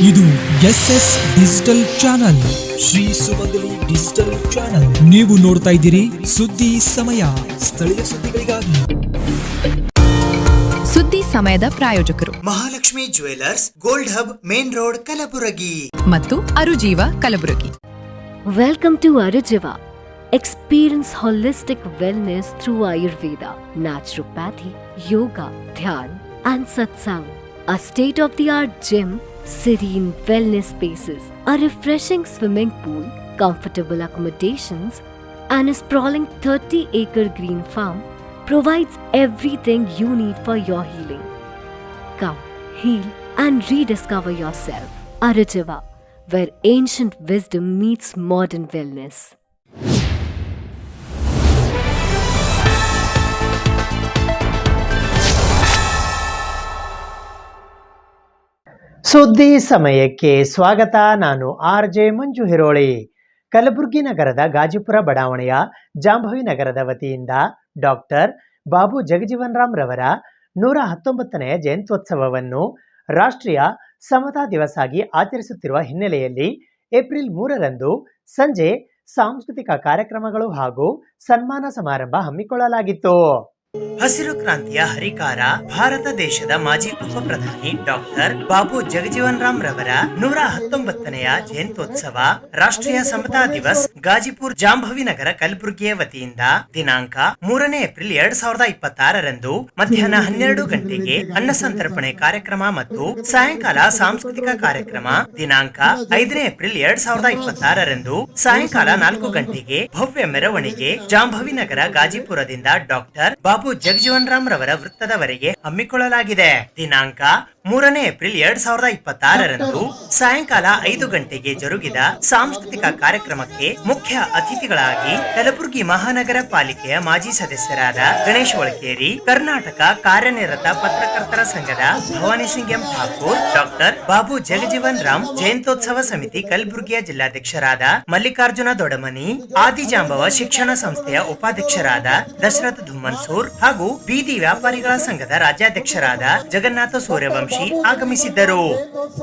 ಇದು SS digital channel, Shri ಸುಮಂಗಲಿ digital channel. ನೀವು ನೋಡ್ತಾ ಇದ್ದೀರಿ ಸುದ್ದಿ ಸಮಯ, ಸ್ಥಳೀಯ ಸುದ್ದಿಗಳಿಗಾಗಿ. ಸುದ್ದಿ ಸಮಯದ ಪ್ರಾಯೋಜಕರು Mahalakshmi jewellers, gold hub, main road, Kalaburagi ಮತ್ತು ಅರುಜೀವ Kalaburagi. Welcome to Arujiva. Experience holistic wellness through Ayurveda, naturopathy, yoga, dhyan, and satsang. A state-of-the-art gym, serene wellness spaces, a refreshing swimming pool, comfortable accommodations, and a sprawling 30-acre green farm provides everything you need for your healing. Come, heal, and rediscover yourself. Arujiva, where ancient wisdom meets modern wellness. ಸುದ್ದಿ ಸಮಯಕ್ಕೆ ಸ್ವಾಗತ. ನಾನು RJ ಮಂಜು ಹಿರೋಳಿ. ಕಲಬುರಗಿ ನಗರದ ಗಾಜಿಪುರ ಬಡಾವಣೆಯ ಜಾಂಭವಿ ನಗರದ ವತಿಯಿಂದ doctor Babu Jagjivan Ram ರವರ 119ನೇ ಜಯಂತ್ಯೋತ್ಸವವನ್ನು ರಾಷ್ಟ್ರೀಯ ಸಮತಾ ದಿವಸ ಆಗಿ ಆಚರಿಸುತ್ತಿರುವ ಹಿನ್ನೆಲೆಯಲ್ಲಿ ಏಪ್ರಿಲ್ 3ರಂದು ಸಂಜೆ ಸಾಂಸ್ಕೃತಿಕ ಕಾರ್ಯಕ್ರಮಗಳು ಹಾಗೂ ಸನ್ಮಾನ ಸಮಾರಂಭ ಹಮ್ಮಿಕೊಳ್ಳಲಾಗಿತ್ತು. ಹಸಿರು ಕ್ರಾಂತಿಯ ಹರಿಕಾರ, ಭಾರತ ದೇಶದ ಮಾಜಿ ಉಪ ಪ್ರಧಾನಿ ಡಾಕ್ಟರ್ ಬಾಬು ಜಗಜೀವನ್ ರಾಮ್ ರವರ 119ನೆಯ ಜಯಂತ್ಯೋತ್ಸವ ರಾಷ್ಟ್ರೀಯ ಸಮತಾ ದಿವಸ್ ಗಾಜಿಪುರ್ ಜಾಂಭವಿ ನಗರ ಕಲಬುರಗಿಯ ವತಿಯಿಂದ ದಿನಾಂಕ 3ನೇ ಏಪ್ರಿಲ್ 2026ರಂದು ಮಧ್ಯಾಹ್ನ 12 ಗಂಟೆಗೆ ಅನ್ನಸಂತರ್ಪಣೆ ಕಾರ್ಯಕ್ರಮ ಮತ್ತು ಸಾಯಂಕಾಲ ಸಾಂಸ್ಕೃತಿಕ ಕಾರ್ಯಕ್ರಮ, ದಿನಾಂಕ 5ನೇ ಏಪ್ರಿಲ್ 2026ರಂದು ಸಾಯಂಕಾಲ 4 ಗಂಟೆಗೆ ಭವ್ಯ ಮೆರವಣಿಗೆ ಜಾಂಭವಿ ನಗರ ಗಾಜಿಪುರದಿಂದ ಡಾಕ್ಟರ್ ಬಾಬು ಜಗಜೀವನ್ ರಾಮ್ ರವರ ವೃತ್ತದವರೆಗೆ ಹಮ್ಮಿಕೊಳ್ಳಲಾಗಿದೆ. ದಿನಾಂಕ 3ನೇ ಏಪ್ರಿಲ್ 2026ರಂದು ಸಾಯಂಕಾಲ 5 ಗಂಟೆಗೆ ಜರುಗಿದ ಸಾಂಸ್ಕೃತಿಕ ಕಾರ್ಯಕ್ರಮಕ್ಕೆ ಮುಖ್ಯ ಅತಿಥಿಗಳಾಗಿ ಕಲಬುರಗಿ ಮಹಾನಗರ ಪಾಲಿಕೆಯ ಮಾಜಿ ಸದಸ್ಯರಾದ ಗಣೇಶ್ ಒಳಕೇರಿ, ಕರ್ನಾಟಕ ಕಾರ್ಯನಿರತ ಪತ್ರಕರ್ತರ ಸಂಘದ ಭವಾನಿ ಸಿಂಗ್ ಎಂ ಠಾಕೂರ್, ಡಾಕ್ಟರ್ ಬಾಬು ಜಗಜೀವನ್ ರಾಮ್ ಜಯಂತ್ಯೋತ್ಸವ ಸಮಿತಿ ಕಲಬುರಗಿಯ ಜಿಲ್ಲಾಧ್ಯಕ್ಷರಾದ ಮಲ್ಲಿಕಾರ್ಜುನ ದೊಡಮನಿ, ಆದಿಜಾಂಬವ ಶಿಕ್ಷಣ ಸಂಸ್ಥೆಯ ಉಪಾಧ್ಯಕ್ಷರಾದ ದಶರಥ ಧುಮ್ಮನ್ಸೂರ್ ಹಾಗೂ ಬೀದಿ ವ್ಯಾಪಾರಿಗಳ ಸಂಘದ ರಾಜ್ಯಾಧ್ಯಕ್ಷರಾದ ಜಗನ್ನಾಥ ಸೂರ್ಯವಂಶಿ ಆಗಮಿಸಿದ್ದರು.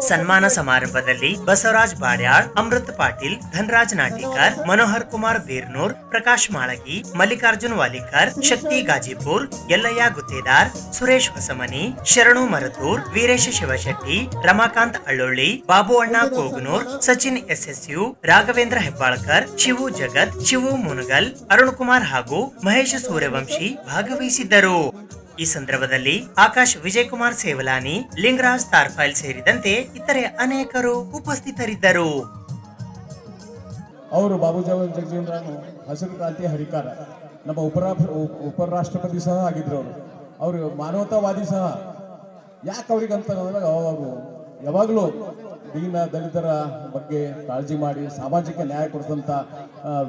ಸನ್ಮಾನ ಸಮಾರಂಭದಲ್ಲಿ ಬಸವರಾಜ್ ಬಾಡ್ಯಾಳ್, ಅಮೃತ್ ಪಾಟೀಲ್, ಧನರಾಜ್ ನಾಟಿಕರ್, ಮನೋಹರ್ ಕುಮಾರ್ ಬೀರ್ನೂರ್, ಪ್ರಕಾಶ್ ಮಾಳಗಿ, ಮಲ್ಲಿಕಾರ್ಜುನ್ ವಾಲಿಕರ್, ಶಕ್ತಿ ಗಾಜಿಪುರ್, ಯಲ್ಲಯ್ಯ ಗುತ್ತೇದಾರ್, ಸುರೇಶ್ ಹೊಸಮನಿ, ಶರಣು ಮರತೂರ್, ವೀರೇಶ ಶಿವಶೆಟ್ಟಿ, ರಮಾಕಾಂತ್ ಅಳ್ಳೊಳ್ಳಿ, ಬಾಬು ಅಣ್ಣ ಕೋಗನೂರ್, ಸಚಿನ್ SSU, ರಾಘವೇಂದ್ರ ಹೆಬ್ಬಾಳ್ಕರ್, ಶಿವು ಜಗತ್, ಶಿವು ಮುನಗಲ್, ಅರುಣ್ ಕುಮಾರ್ ಹಾಗೂ ಮಹೇಶ್ ಸೂರ್ಯವಂಶಿ ಭಾಗವಹಿಸಿದ್ದರು. ಈ ಸಂದರ್ಭದಲ್ಲಿ ಆಕಾಶ್ ವಿಜಯಕುಮಾರ್ ಸೇವಲಾನಿ, ಲಿಂಗರಾಜ್ ತಾರ್ಫೈಲ್ ಸೇರಿದಂತೆ ಇತರೆ ಅನೇಕರು ಉಪಸ್ಥಿತರಿದ್ದರು. ಅವರು ಬಾಬು ಜಗಜೀವನ್ ರಾಮ್ ಹಸಿರು ಕ್ರಾಂತಿಯ ಹರಿಕಾರ, ನಮ್ಮ ಉಪರಾಷ್ಟ್ರಪತಿ ಸಹ ಆಗಿದ್ರು. ಅವರು ಮಾನವತಾವಾದಿ ಸಹ. ಯಾಕೆ ಅವ್ರಿಗಂತ ಅವರು ಯಾವಾಗಲೂ ದೀನ ದಲಿತರ ಬಗ್ಗೆ ಕಾಳಜಿ ಮಾಡಿ ಸಾಮಾಜಿಕ ನ್ಯಾಯ ಕೊಡಿಸಂಥ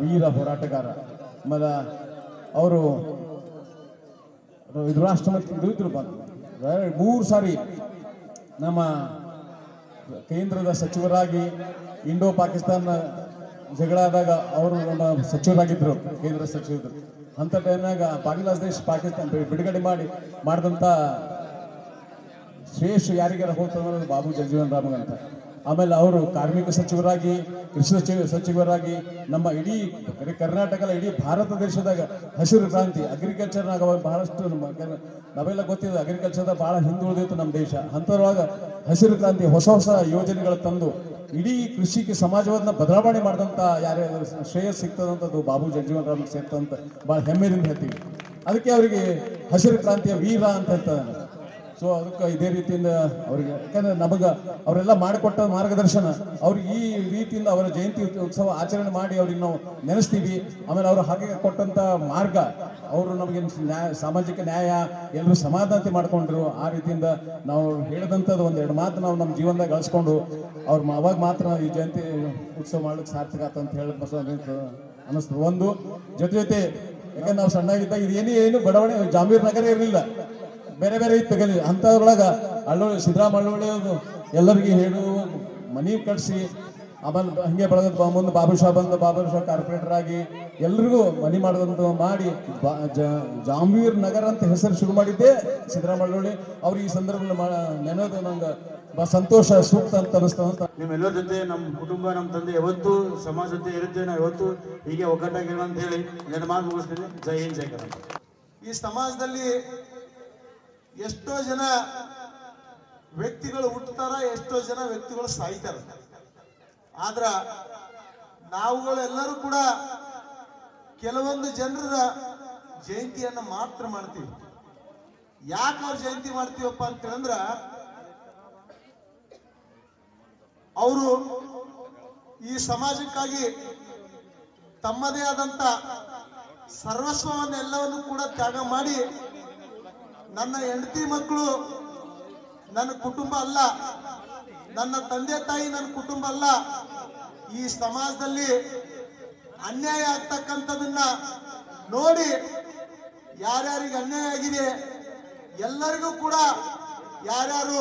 ವೀರ ಹೋರಾಟಗಾರ. ಆಮೇಲೆ ಅವರು ಇದು ರಾಷ್ಟ್ರಪತಿ ಇದ್ರು ಬಂದು 3 ಸಾರಿ ನಮ್ಮ ಕೇಂದ್ರದ ಸಚಿವರಾಗಿ, ಇಂಡೋ ಪಾಕಿಸ್ತಾನ ಜಗಳ ಆದಾಗ ಅವರು ನಮ್ಮ ಸಚಿವರಾಗಿದ್ದರು, ಕೇಂದ್ರ ಸಚಿವರು. ಅಂಥ ಟೈಮ್ನಾಗ ಬಾಂಗ್ಲಾದೇಶ ಪಾಕಿಸ್ತಾನ ಬಿಡುಗಡೆ ಮಾಡಿದಂಥ ಶ್ರೇಷ್ಠ ಯಾರಿಗಾರ ಹೋಗ್ತಂದ್ರೆ ಬಾಬು ಜಗಜೀವನ್ ರಾಮ್ ಅಂತ. ಆಮೇಲೆ ಅವರು ಕಾರ್ಮಿಕ ಸಚಿವರಾಗಿ, ಕೃಷಿ ಸಚಿವರಾಗಿ ನಮ್ಮ ಇಡೀ ಕರ್ನಾಟಕದ ಇಡೀ ಭಾರತ ದೇಶದಾಗ ಹಸಿರು ಕ್ರಾಂತಿ ಅಗ್ರಿಕಲ್ಚರ್ನಾಗ ಬಹಳಷ್ಟು ನಾವೆಲ್ಲ ಗೊತ್ತಿದೆ, ಅಗ್ರಿಕಲ್ಚರ್ದಾಗ ಭಾಳ ಹಿಂದುಳಿದಿತ್ತು ನಮ್ಮ ದೇಶ. ಅಂಥದ್ರೊಳಗೆ ಹಸಿರು ಕ್ರಾಂತಿ ಹೊಸ ಹೊಸ ಯೋಜನೆಗಳು ತಂದು ಇಡೀ ಕೃಷಿಗೆ ಸಮಾಜವನ್ನು ಬದಲಾವಣೆ ಮಾಡಿದಂಥ ಯಾರೇ ಶ್ರೇಯಸ್ ಸಿಗ್ತದಂಥದ್ದು ಬಾಬು ಜಗಜೀವನ್ ರಾಮ್ ಸೇರ್ತಂತ ಭಾಳ ಹೆಮ್ಮೆಯಿಂದ ಹೇಳ್ತೀವಿ. ಅದಕ್ಕೆ ಅವರಿಗೆ ಹಸಿರು ಕ್ರಾಂತಿಯ ವೀರ ಅಂತ ಹೇಳ್ತಾರೆ. ಸೊ ಅದಕ್ಕೆ ಇದೇ ರೀತಿಯಿಂದ ಅವ್ರಿಗೆ, ಯಾಕಂದರೆ ನಮಗೆ ಅವರೆಲ್ಲ ಮಾಡಿಕೊಟ್ಟ ಮಾರ್ಗದರ್ಶನ, ಅವ್ರಿಗೆ ಈ ರೀತಿಯಿಂದ ಅವರ ಜಯಂತಿ ಉತ್ಸವ ಆಚರಣೆ ಮಾಡಿ ಅವ್ರಿಗೆ ನಾವು ನೆನೆಸ್ತೀವಿ. ಆಮೇಲೆ ಅವರು ಹಾಗೆ ಕೊಟ್ಟಂಥ ಮಾರ್ಗ, ಅವರು ನಮಗೆ ಸಾಮಾಜಿಕ ನ್ಯಾಯ ಎಲ್ಲರೂ ಸಮಾನತೆ ಮಾಡಿಕೊಂಡ್ರು. ಆ ರೀತಿಯಿಂದ ನಾವು ಹೇಳಿದಂಥದ್ದು 1-2 ಮಾತು ನಾವು ನಮ್ಮ ಜೀವನದಾಗ ಗಳಿಸ್ಕೊಂಡು ಅವ್ರು ಅವಾಗ ಮಾತ್ರ ಈ ಜಯಂತಿ ಉತ್ಸವ ಮಾಡ್ಲಿಕ್ಕೆ ಸಾರ್ಥಕ ಆತ ಅಂತ ಹೇಳಿ ಅನ್ನಿಸ್ತು. ಒಂದು ಜೊತೆ ಯಾಕಂದ್ರೆ ನಾವು ಸಣ್ಣಾಗಿದ್ದಾಗ ಇದು ಏನು ಬಡಾವಣೆ ಜಾಂಬೀರ್ ನಗರ ಇರಲಿಲ್ಲ, ಬೇರೆ ಬೇರೆ ಇತ್ತು ಗಲಿ. ಅಂಥದ್ರೊಳಗೆ ಅಳ್ಳೊಳ್ಳಿ ಸಿದ್ದರಾಮ ಅಳ್ಳೊಳ್ಳಿ ಎಲ್ಲರಿಗೆ ಹೇಳು ಮನೆ ಕಟ್ಸಿ, ಆಮೇಲೆ ಹಂಗೆ ಬೆಳೆದ ಮುಂದೆ ಬಾಬು ಶಾ ಬಂದು ಬಾಬು ಶಾ ಕಾರ್ಪೊರೇಟರ್ ಆಗಿ ಎಲ್ರಿಗೂ ಮನೆ ಮಾಡೋದಂತ ಮಾಡಿ ಜಾಂಬೀರ್ ನಗರ ಅಂತ ಹೆಸರು ಶುರು ಮಾಡಿದ್ದೆ ಸಿದ್ದರಾಮ ಅಳ್ಳೊಳ್ಳಿ. ಅವ್ರು ಈ ಸಂದರ್ಭದಲ್ಲಿ ನೆನೆದು ನಂಗೆ ಸಂತೋಷ ಸೂಕ್ತ ಅಂತ ಅನಿಸ್ತದೆ ಅಂತ. ನಿಮ್ಮೆಲ್ಲರ ಜೊತೆ ನಮ್ಮ ಕುಟುಂಬ ನಮ್ಮ ತಂದೆ ಯಾವತ್ತೂ ಸಮಾಜ ಜೊತೆ ಇರುತ್ತೆ. ನಾವು ಯಾವತ್ತೂ ಹೀಗೆ ಒಗ್ಗಟ್ಟಾಗಿರೋಣ ಅಂತ ಹೇಳಿ ನನ್ನ ಮಾತು ಮುಗಿಸ್ತೀನಿ. ಜೈ ಹಿಂದ್ ಜೈ ಕರ್ನಾಟಕ. ಈ ಸಮಾಜದಲ್ಲಿ ಎಷ್ಟೋ ಜನ ವ್ಯಕ್ತಿಗಳು ಹುಟ್ಟುತ್ತಾರ, ಎಷ್ಟೋ ಜನ ವ್ಯಕ್ತಿಗಳು ಸಾಯ್ತಾರ. ಆದ್ರ ನಾವುಗಳೆಲ್ಲರೂ ಕೂಡ ಕೆಲವೊಂದು ಜನರ ಜಯಂತಿಯನ್ನ ಮಾತ್ರ ಮಾಡ್ತೀವಿ. ಯಾಕೆ ಅವ್ರ ಜಯಂತಿ ಮಾಡ್ತೀವಪ್ಪ ಅಂತ ಹೇಳಿದ್ರ ಅವರು ಈ ಸಮಾಜಕ್ಕಾಗಿ ತಮ್ಮದೇ ಆದಂತ ಸರ್ವಸ್ವವನ್ನೆಲ್ಲವನ್ನು ಕೂಡ ತ್ಯಾಗ ಮಾಡಿ ನನ್ನ ಹೆಂಡತಿ ಮಕ್ಕಳು ನನ್ನ ಕುಟುಂಬ ಅಲ್ಲ, ನನ್ನ ತಂದೆ ತಾಯಿ ನನ್ನ ಕುಟುಂಬ ಅಲ್ಲ, ಈ ಸಮಾಜದಲ್ಲಿ ಅನ್ಯಾಯ ಆಗ್ತಕ್ಕಂಥದನ್ನ ನೋಡಿ ಯಾರ್ಯಾರಿಗೆ ಅನ್ಯಾಯ ಆಗಿದೆ ಎಲ್ಲರಿಗೂ ಕೂಡ ಯಾರ್ಯಾರು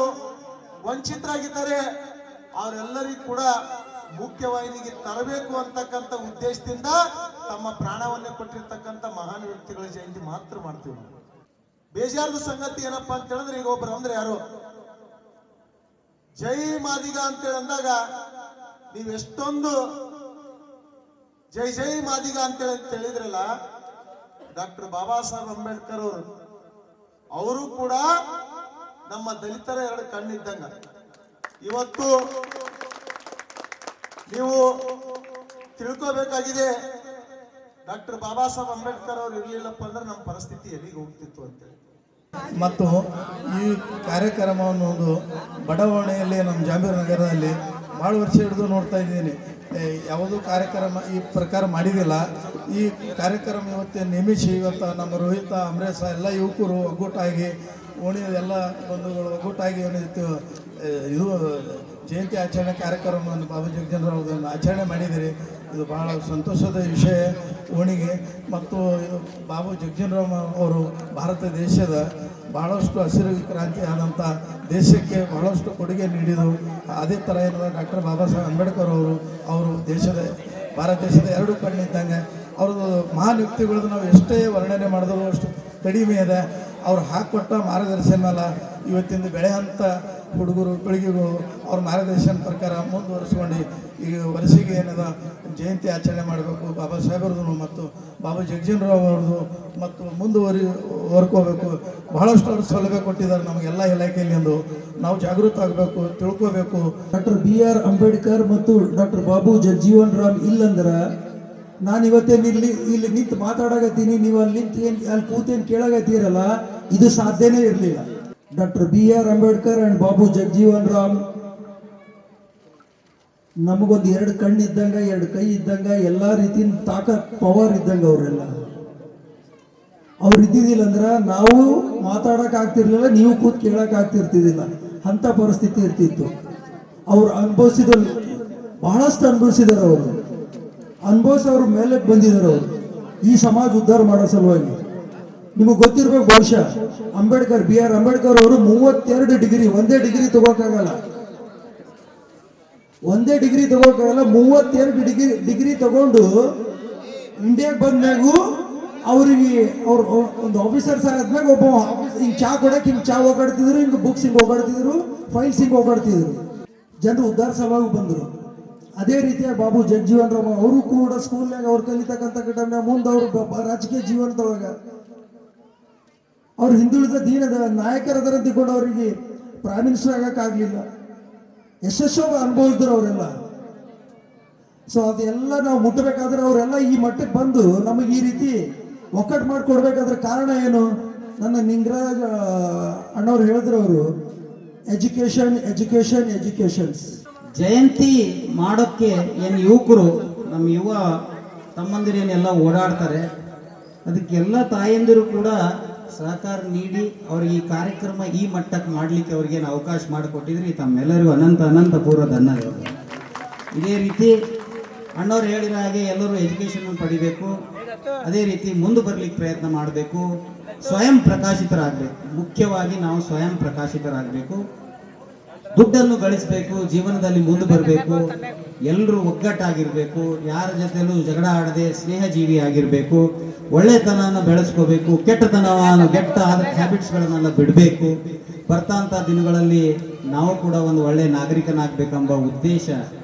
ವಂಚಿತರಾಗಿದ್ದಾರೆ ಅವರೆಲ್ಲರಿಗೂ ಕೂಡ ಮುಖ್ಯವಾಹಿನಿಗೆ ತರಬೇಕು ಅಂತಕ್ಕಂಥ ಉದ್ದೇಶದಿಂದ ತಮ್ಮ ಪ್ರಾಣವನ್ನೇ ಕೊಟ್ಟಿರ್ತಕ್ಕಂಥ ಮಹಾನ್ ವ್ಯಕ್ತಿಗಳ ಜಯಂತಿ ಮಾತ್ರ ಮಾಡ್ತೀವಿ ನಾವು. ಬೇಜಾರದ ಸಂಗತಿ ಏನಪ್ಪಾ ಅಂತ ಹೇಳಿದ್ರೆ, ಈಗ ಒಬ್ರು ಅಂದ್ರೆ ಯಾರು ಜೈ ಮಾದಿಗ ಅಂತೇಳಿ ಅಂದಾಗ ನೀವು ಎಷ್ಟೊಂದು ಜೈ ಜೈ ಮಾದಿಗ ಅಂತೇಳಿ ಹೇಳಿದ್ರಲ್ಲ, ಡಾಕ್ಟರ್ ಬಾಬಾ ಸಾಹೇಬ್ ಅಂಬೇಡ್ಕರ್ ಅವರು ಕೂಡ ನಮ್ಮ ದಲಿತರ ಎರಡು ಕಣ್ಣಿದ್ದಂಗ. ಇವತ್ತು ನೀವು ತಿಳ್ಕೋಬೇಕಾಗಿದೆ, ಡಾಕ್ಟರ್ ಬಾಬಾ ಸಾಹೇಬ್ ಅಂಬೇಡ್ಕರ್ ಅವರು ಇರಲಿಲ್ಲಪ್ಪ ಅಂದ್ರೆ ನಮ್ಮ ಪರಿಸ್ಥಿತಿ ಎಲ್ಲಿಗೆ ಹೋಗ್ತಿತ್ತು ಅಂತೇಳಿ. ಮತ್ತು ಈ ಕಾರ್ಯಕ್ರಮವನ್ನು ಒಂದು ಬಡಾವಣೆಯಲ್ಲಿ ನಮ್ಮ ಜಾಂಬೀರ್ ನಗರದಲ್ಲಿ ಭಾಳ ವರ್ಷ ಹಿಡಿದು ನೋಡ್ತಾ ಇದ್ದೀನಿ. ಯಾವುದೂ ಕಾರ್ಯಕ್ರಮ ಈ ಪ್ರಕಾರ ಮಾಡಿದಿಲ್ಲ. ಈ ಕಾರ್ಯಕ್ರಮ ಇವತ್ತು ನೇಮಿಸಿ ಇವತ್ತು ನಮ್ಮ ರೋಹಿತ ಅಮರೇಶ ಎಲ್ಲ ಯುವಕರು ಒಗ್ಗೂಟಾಗಿ ಓಣಿ ಎಲ್ಲ ಬಂಧುಗಳು ಒಗ್ಗೂಟಾಗಿ ಇದು ಜಯಂತಿ ಆಚರಣೆ ಕಾರ್ಯಕ್ರಮವನ್ನು ಬಾಬು ಜಗಜೀವನರಾಮ್ ಆಚರಣೆ ಮಾಡಿದ್ದೀರಿ. ಇದು ಭಾಳ ಸಂತೋಷದ ವಿಷಯ ಓಣಿಗೆ. ಮತ್ತು ಇದು ಬಾಬು ಜಗಜೀವನರಾಮ್ ಅವರು ಭಾರತ ದೇಶದ ಭಾಳಷ್ಟು ಹಸಿರು ಕ್ರಾಂತಿ ಆದಂಥ ದೇಶಕ್ಕೆ ಭಾಳಷ್ಟು ಕೊಡುಗೆ ನೀಡಿದರು. ಅದೇ ಥರ ಏನಂದ್ರೆ ಡಾಕ್ಟರ್ ಬಾಬಾ ಸಾಹೇಬ್ ಅಂಬೇಡ್ಕರ್ ಅವರು ದೇಶದ ಭಾರತ ದೇಶದ ಎರಡು ಕಣ್ಣಿದ್ದಂಗೆ. ಅವ್ರದ್ದು ಮಹಾನ್ ವ್ಯಕ್ತಿಗಳದ್ದು ನಾವು ಎಷ್ಟೇ ವರ್ಣನೆ ಮಾಡಿದ್ರು ಅಷ್ಟು ಕಡಿಮೆ ಇದೆ. ಅವ್ರು ಹಾಕಿಕೊಟ್ಟ ಮಾರ್ಗದರ್ಶನ ಮೇಲೆ ಇವತ್ತಿಂದ ಬೆಳೆಯಂಥ ಹುಡುಗರು ಬೆಳಗ್ಗೆಗಳು ಅವ್ರ ಮಾರ್ಗದರ್ಶನ ಪ್ರಕಾರ ಮುಂದುವರಿಸ್ಕೊಂಡು ಈಗ ವರ್ಷಿಗೆ ಏನದ ಜಯಂತಿ ಆಚರಣೆ ಮಾಡಬೇಕು ಬಾಬಾ ಸಾಹೇಬ್ರದ್ದು ಮತ್ತು ಬಾಬಾ ಜಗಜೀವನರಾಮ್ ಅವ್ರದ್ದು ಮತ್ತು ವರ್ಕೋಬೇಕು. ಬಹಳಷ್ಟು ಅವರು ಸೌಲಭ್ಯ ಕೊಟ್ಟಿದ್ದಾರೆ ನಮಗೆಲ್ಲ ಇಲಾಖೆಯಲ್ಲಿ. ಎಂದು ನಾವು ಜಾಗೃತ ಆಗಬೇಕು, ತಿಳ್ಕೋಬೇಕು. ಡಾಕ್ಟರ್ BR ಅಂಬೇಡ್ಕರ್ ಮತ್ತು ಡಾಕ್ಟರ್ ಬಾಬು ಜಗಜೀವನರಾಮ್ ಇಲ್ಲಂದ್ರೆ ನಾನು ಇವತ್ತೇನು ಇಲ್ಲಿ ನಿಂತು ಮಾತಾಡಕತ್ತೀನಿ, ನೀವು ಅಲ್ಲಿ ಕೂತೇನು ಕೇಳಾಗತ್ತೀರಲ್ಲ, ಇದು ಸಾಧ್ಯನೇ ಇರಲಿಲ್ಲ. Doctor BR Ambedkar and Babu Jagjivan Ram ನಮಗೊಂದು ಎರಡು ಕಣ್ಣು ಇದ್ದಂಗ, ಎರಡು ಕೈ ಇದ್ದಂಗ, ಎಲ್ಲ ರೀತಿಯ ತಾಕತ್ ಪವರ್ ಇದ್ದಂಗ ಅವರೆಲ್ಲ. ಅವ್ರು ಇದ್ದಿದ್ದಿಲ್ಲ ಅಂದ್ರೆ ನಾವು ಮಾತಾಡಕ್ ಆಗ್ತಿರ್ಲಿಲ್ಲ, ನೀವು ಕೂತ್ ಕೇಳಕ್ ಆಗ್ತಿರ್ತಿದ್ದಿಲ್ಲ. ಅಂತ ಪರಿಸ್ಥಿತಿ ಇರ್ತಿತ್ತು. ಅವ್ರು ಬಹಳಷ್ಟು ಅನುಭವಿಸಿದಾರೆ. ಅನುಭವಿಸೋರು ಮೇಲೆ ಬಂದಿದ್ದಾರೆ. ಅವರು ಈ ಸಮಾಜ ಉದ್ಧಾರ ಮಾಡೋ ಸಲುವಾಗಿ ನಿಮಗೆ ಗೊತ್ತಿರ್ಬೇಕು ಬಹುಶಃ ಅಂಬೇಡ್ಕರ್ BR ಅಂಬೇಡ್ಕರ್ ಅವರು 32 ಡಿಗ್ರಿ, ಒಂದೇ ಡಿಗ್ರಿ ತಗೋಕಾಗಲ್ಲ, 32 ಡಿಗ್ರಿ ತಗೊಂಡು ಇಂಡಿಯಾಗೆ ಬಂದಾಗೂ ಅವ್ರಿಗೆ ಅವ್ರು ಒಂದು ಆಫೀಸರ್ಸ್ ಆದ್ಮ್ಯಾಗ ಒಬ್ಬ ಹಿಂಗೆ ಚಾ ಕೊಡಕ್ಕೆ ಹಿಂಗೆ ಚಾ ಹೋಗಾಡ್ತಿದ್ರು, ಹಿಂಗೆ ಬುಕ್ಸ್ ಹಿಂಗೆ ಹೋಗಾಡ್ತಿದ್ರು, ಫೈಲ್ಸ್ ಹಿಂಗೆ ಹೋಗಾಡ್ತಿದ್ರು. ಜನರು ಉದ್ಧಾರ ಸಲುವಾಗಿ ಬಂದರು. ಅದೇ ರೀತಿಯಾಗಿ ಬಾಬು ಜಗಜೀವನರಾಮ್ ಅವರು ಕೂಡ ಸ್ಕೂಲ್ನಾಗ ಅವ್ರು ಕಲಿತಕ್ಕಂಥ ಘಟನೆ ಮುಂದೆ ಅವರು ರಾಜಕೀಯ ಜೀವನದೊಳಗೆ ಅವ್ರು ಹಿಂದುಳಿದ ದೀನದ ನಾಯಕರದರ ತಿಳ್ಕೊಂಡು ಅವರಿಗೆ ಪ್ರೈಮ್ ಮಿನಿಸ್ಟರ್ ಆಗಕ್ಕಾಗಲಿಲ್ಲ. ಯಶಸ್ಸು ಅನುಭವಿಸಿದ್ರು ಅವರೆಲ್ಲ. ಸೊ ಅದೆಲ್ಲ ನಾವು ಮುಟ್ಟಬೇಕಾದ್ರೆ ಅವರೆಲ್ಲ ಈ ಮಟ್ಟಕ್ಕೆ ಬಂದು ನಮಗೆ ಈ ರೀತಿ ಒಕ್ಕಟ್ಟು ಮಾಡಿಕೊಡ್ಬೇಕಾದ್ರೆ ಕಾರಣ ಏನು? ನನ್ನ ನಿಂಗರಾಜ್ ಅಣ್ಣವ್ರು ಹೇಳಿದ್ರು, ಅವರು ಎಜುಕೇಷನ್ಸ್ ಜಯಂತಿ ಮಾಡೋಕ್ಕೆ ಏನು ಯುವಕರು ನಮ್ಮ ಯುವ ತಮ್ಮಂದಿರೇನೆಲ್ಲ ಓಡಾಡ್ತಾರೆ, ಅದಕ್ಕೆಲ್ಲ ತಾಯಂದಿರು ಕೂಡ ಸಹಕಾರ ನೀಡಿ ಅವ್ರಿಗೆ ಈ ಕಾರ್ಯಕ್ರಮ ಈ ಮಟ್ಟಕ್ಕೆ ಮಾಡಲಿಕ್ಕೆ ಅವ್ರಿಗೇನು ಅವಕಾಶ ಮಾಡಿಕೊಟ್ಟಿದ್ರಿ ತಮ್ಮೆಲ್ಲರಿಗೂ ಅನಂತ ಪೂರ್ವ ಧನ್ಯವಾದಗಳು. ಇದೇ ರೀತಿ ಅಣ್ಣವ್ರು ಹೇಳಿರೋ ಹಾಗೆ ಎಲ್ಲರೂ ಎಜುಕೇಷನ್ ಪಡಿಬೇಕು, ಅದೇ ರೀತಿ ಮುಂದೆ ಬರಲಿಕ್ಕೆ ಪ್ರಯತ್ನ ಮಾಡಬೇಕು, ಸ್ವಯಂ ಪ್ರಕಾಶಿತರಾಗಬೇಕು. ಮುಖ್ಯವಾಗಿ ನಾವು ಸ್ವಯಂ ಪ್ರಕಾಶಿತರಾಗಬೇಕು, ದುಡ್ಡನ್ನು ಗಳಿಸಬೇಕು, ಜೀವನದಲ್ಲಿ ಮುಂದೆ ಬರಬೇಕು, ಎಲ್ಲರೂ ಒಗ್ಗಟ್ಟಾಗಿರಬೇಕು, ಯಾರ ಜೊತೆಲೂ ಜಗಳ ಆಡದೆ ಸ್ನೇಹಜೀವಿ ಆಗಿರಬೇಕು, ಒಳ್ಳೆತನನ ಬೆಳೆಸ್ಕೋಬೇಕು, ಕೆಟ್ಟ ಹ್ಯಾಬಿಟ್ಸ್ಗಳನ್ನೆಲ್ಲ ಬಿಡಬೇಕು, ಬರ್ತಂಥ ದಿನಗಳಲ್ಲಿ ನಾವು ಕೂಡ ಒಂದು ಒಳ್ಳೆಯ ನಾಗರಿಕನಾಗಬೇಕೆಂಬ ಉದ್ದೇಶ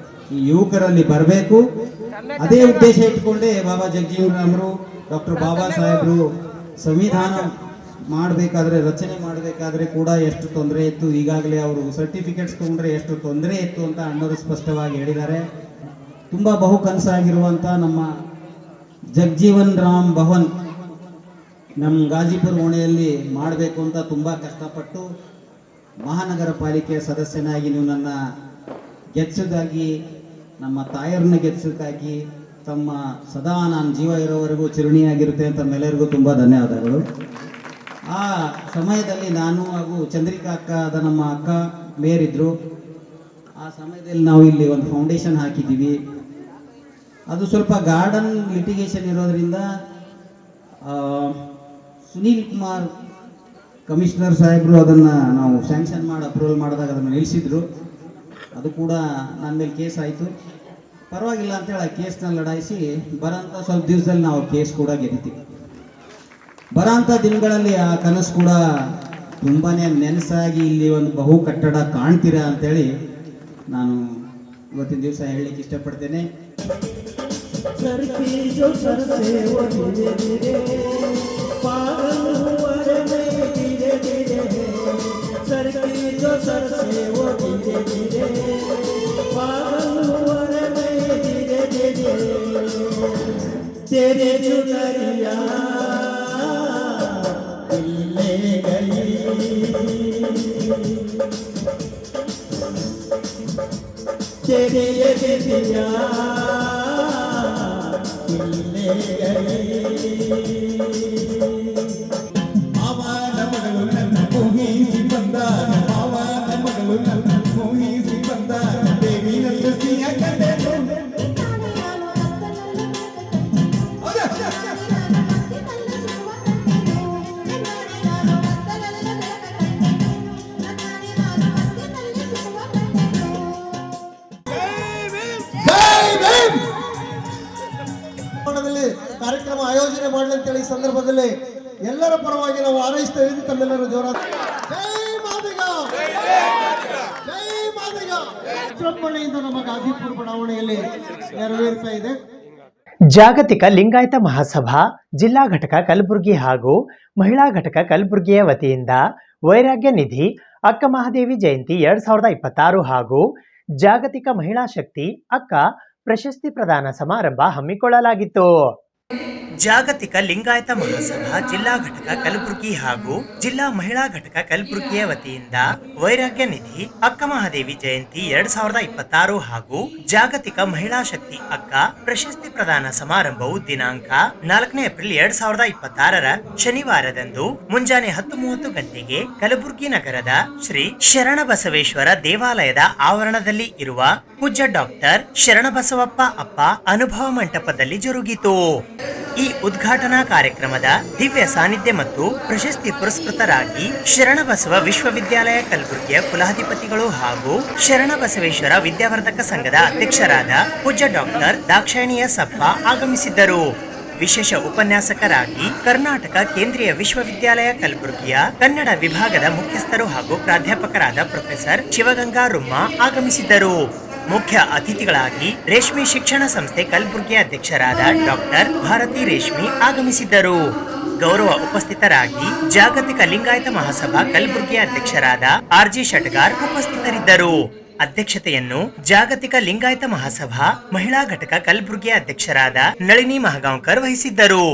ಈ ಯುವಕರಲ್ಲಿ ಬರಬೇಕು. ಅದೇ ಉದ್ದೇಶ ಇಟ್ಕೊಂಡೇ ಬಾಬಾ ಜಗಜೀವನ್ ರಾಮರು, ಡಾಕ್ಟರ್ ಬಾಬಾ ಸಾಹೇಬರು ಸಂವಿಧಾನ ಮಾಡಬೇಕಾದ್ರೆ, ರಚನೆ ಮಾಡಬೇಕಾದ್ರೆ ಕೂಡ ಎಷ್ಟು ತೊಂದರೆ ಇತ್ತು, ಈಗಾಗಲೇ ಅವರು ಸರ್ಟಿಫಿಕೇಟ್ಸ್ ತೊಗೊಂಡ್ರೆ ಎಷ್ಟು ತೊಂದರೆ ಇತ್ತು ಅಂತ ಅಣ್ಣವರು ಸ್ಪಷ್ಟವಾಗಿ ಹೇಳಿದ್ದಾರೆ. ತುಂಬ ಬಹು ಕನಸಾಗಿರುವಂಥ ನಮ್ಮ ಜಗಜೀವನ್ ರಾಮ್ ಭವನ್ ನಮ್ಮ ಗಾಜಿಪುರ ಓಣೆಯಲ್ಲಿ ಮಾಡಬೇಕು ಅಂತ ತುಂಬ ಕಷ್ಟಪಟ್ಟು ಮಹಾನಗರ ಪಾಲಿಕೆಯ ಸದಸ್ಯನಾಗಿ ನೀವು ನನ್ನ ಗೆಲ್ಸೋದಾಗಿ, ನಮ್ಮ ತಾಯರನ್ನ ಗೆಲ್ಸೋಕ್ಕಾಗಿ ತಮ್ಮ ಸದಾ ನಾನು ಜೀವ ಇರೋವರೆಗೂ ಚಿರುಣಿಯಾಗಿರುತ್ತೆ ಅಂತ ತಮ್ಮೆಲ್ಲರಿಗೂ ತುಂಬ ಧನ್ಯವಾದಗಳು. ಆ ಸಮಯದಲ್ಲಿ ನಾನು ಹಾಗೂ ಚಂದ್ರಿಕಾ ಅಕ್ಕ ಆದ ನಮ್ಮ ಅಕ್ಕ ಮೇರಿದ್ರು. ಆ ಸಮಯದಲ್ಲಿ ನಾವು ಇಲ್ಲಿ ಒಂದು ಫೌಂಡೇಶನ್ ಹಾಕಿದ್ದೀವಿ. ಅದು ಸ್ವಲ್ಪ ಗಾರ್ಡನ್ ಲಿಟಿಗೇಷನ್ ಇರೋದ್ರಿಂದ ಸುನೀಲ್ ಕುಮಾರ್ ಕಮಿಷನರ್ ಸಾಹೇಬರು ಅದನ್ನು ನಾವು ಸ್ಯಾಂಕ್ಷನ್ ಮಾಡಿ ಅಪ್ರೂವಲ್ ಮಾಡಿದಾಗ ಅದನ್ನು ನಿಲ್ಲಿಸಿದ್ರು. ಅದು ಕೂಡ ನನ್ನ ಮೇಲೆ ಕೇಸ್ ಆಯಿತು. ಪರವಾಗಿಲ್ಲ ಅಂತೇಳಿ ಆ ಕೇಸ್ನ ಲಢಾಯಿಸಿ ಬರೋಂಥ ಸ್ವಲ್ಪ ದಿವಸದಲ್ಲಿ ನಾವು ಕೇಸ್ ಕೂಡ ಗೆದ್ದಿದ್ದೀವಿ. ಬರೋಂಥ ದಿನಗಳಲ್ಲಿ ಆ ಕನಸು ಕೂಡ ತುಂಬಾ ನೆನಸಾಗಿ ಇಲ್ಲಿ ಒಂದು ಬಹು ಕಟ್ಟಡ ಕಾಣ್ತೀರಾ ಅಂತೇಳಿ ನಾನು ಇವತ್ತಿನ ದಿವಸ ಹೇಳಲಿಕ್ಕೆ ಇಷ್ಟಪಡ್ತೇನೆ. तेरे जुगरिया ले गई, तेरे जुगरिया ले गई. ಮಾವನ ಮಗಳು ನನ್ನ ಮೋಹಿಸಿ ಬಂದಾನ, ಮಾವನ ಮಗಳು ನನ್ನ ಮೋಹಿಸಿ ಬಂದಾನ, ದೇವಿನ ತುಸಿಯ ಕಂಡೆನು. ಕಾರ್ಯಕ್ರಮ ಆಯೋಜನೆ ಮಾಡಲಿ ಅಂತೇಳಿ ಈ ಸಂದರ್ಭದಲ್ಲಿ ಎಲ್ಲರ ಪರವಾಗಿ ನಾವು ಹಾರೈಸ್ತಾ ಇದ್ದೀವಿ. ತಮ್ಮೆಲ್ಲರೂ ಜೋರಾದ ಜೈ ಮಾದಿಗ, ಜೈ ಮಾದಿಗ ಚುನಾವಣೆಯಿಂದ ನಮ್ಮ ಗಾಜಿಪುರ ಬಡಾವಣೆಯಲ್ಲಿ ನೆರವೇರ್ತಾ ಇದೆ. ಜಾಗತಿಕ ಲಿಂಗಾಯತ ಮಹಾಸಭಾ ಜಿಲ್ಲಾ ಘಟಕ ಕಲಬುರಗಿ ಹಾಗೂ ಮಹಿಳಾ ಘಟಕ ಕಲಬುರಗಿಯ ವತಿಯಿಂದ ವೈರಾಗ್ಯ ನಿಧಿ ಅಕ್ಕ ಮಹಾದೇವಿ ಜಯಂತಿ 2026 ಹಾಗೂ ಜಾಗತಿಕ ಮಹಿಳಾ ಶಕ್ತಿ ಅಕ್ಕ ಪ್ರಶಸ್ತಿ ಪ್ರದಾನ ಸಮಾರಂಭ ಹಮ್ಮಿಕೊಳ್ಳಲಾಗಿತ್ತು. ಜಾಗತಿಕ ಲಿಂಗಾಯತ ಮಹಾಸಭಾ ಜಿಲ್ಲಾ ಘಟಕ ಕಲಬುರಗಿ ಹಾಗೂ ಜಿಲ್ಲಾ ಮಹಿಳಾ ಘಟಕ ಕಲಬುರಗಿಯ ವತಿಯಿಂದ ವೈರಾಗ್ಯ ನಿಧಿ ಅಕ್ಕ ಮಹಾದೇವಿ ಜಯಂತಿ 2026 ಹಾಗೂ ಜಾಗತಿಕ ಮಹಿಳಾ ಶಕ್ತಿ ಅಕ್ಕ ಪ್ರಶಸ್ತಿ ಪ್ರದಾನ ಸಮಾರಂಭವು ದಿನಾಂಕ 4 ಏಪ್ರಿಲ್ 2026 ಶನಿವಾರದಂದು ಮುಂಜಾನೆ 10:30 ಗಂಟೆಗೆ ಕಲಬುರಗಿ ನಗರದ ಶ್ರೀ ಶರಣಬಸವೇಶ್ವರ ದೇವಾಲಯದ ಆವರಣದಲ್ಲಿ ಇರುವ ಪೂಜ್ಯ ಡಾಕ್ಟರ್ ಶರಣಬಸವಪ್ಪ ಅಪ್ಪ ಅನುಭವ ಮಂಟಪದಲ್ಲಿ ಜರುಗಿತು. ಈ ಉದ್ಘಾಟನಾ ಕಾರ್ಯಕ್ರಮದ ದಿವ್ಯ ಸಾನ್ನಿಧ್ಯ ಮತ್ತು ಪ್ರಶಸ್ತಿ ಪುರಸ್ಕೃತರಾಗಿ ಶರಣಬಸವ ವಿಶ್ವವಿದ್ಯಾಲಯ ಕಲಬುರಗಿಯ ಕುಲಾಧಿಪತಿಗಳು ಹಾಗೂ ಶರಣಬಸವೇಶ್ವರ ವಿದ್ಯಾವರ್ಧಕ ಸಂಘದ ಅಧ್ಯಕ್ಷರಾದ ಪೂಜ್ಯ ಡಾಕ್ಟರ್ ದಾಕ್ಷಾಯಣಿಯ ಸಪ್ಪ ಆಗಮಿಸಿದ್ದರು. ವಿಶೇಷ ಉಪನ್ಯಾಸಕರಾಗಿ ಕರ್ನಾಟಕ ಕೇಂದ್ರೀಯ ವಿಶ್ವವಿದ್ಯಾಲಯ ಕಲಬುರಗಿಯ ಕನ್ನಡ ವಿಭಾಗದ ಮುಖ್ಯಸ್ಥರು ಹಾಗೂ ಪ್ರಾಧ್ಯಾಪಕರಾದ ಪ್ರೊಫೆಸರ್ ಶಿವಗಂಗಾ ರುಮ್ಮ ಆಗಮಿಸಿದ್ದರು. ಮುಖ್ಯ ಅತಿಥಿಗಳಾಗಿ ರೇಷ್ಮೆ ಶಿಕ್ಷಣ ಸಂಸ್ಥೆ ಕಲಬುರಗಿ ಅಧ್ಯಕ್ಷರಾದ ಡಾಕ್ಟರ್ ಭಾರತಿ ರೇಷ್ಮಿ ಆಗಮಿಸಿದ್ದರು. ಗೌರವ ಉಪಸ್ಥಿತರಾಗಿ ಜಾಗತಿಕ ಲಿಂಗಾಯತ ಮಹಾಸಭಾ ಕಲಬುರಗಿ ಅಧ್ಯಕ್ಷರಾದ ಆರ್ಜಿ ಶಟಗಾರ್ ಉಪಸ್ಥಿತರಿದ್ದರು. ಅಧ್ಯಕ್ಷತೆಯನ್ನು ಜಾಗತಿಕ ಲಿಂಗಾಯತ ಮಹಾಸಭಾ ಮಹಿಳಾ ಘಟಕ ಕಲಬುರಗಿ ಅಧ್ಯಕ್ಷರಾದ ನಳಿನಿ ಮಹಗಾಂವ್ಕರ್ ವಹಿಸಿದ್ದರು.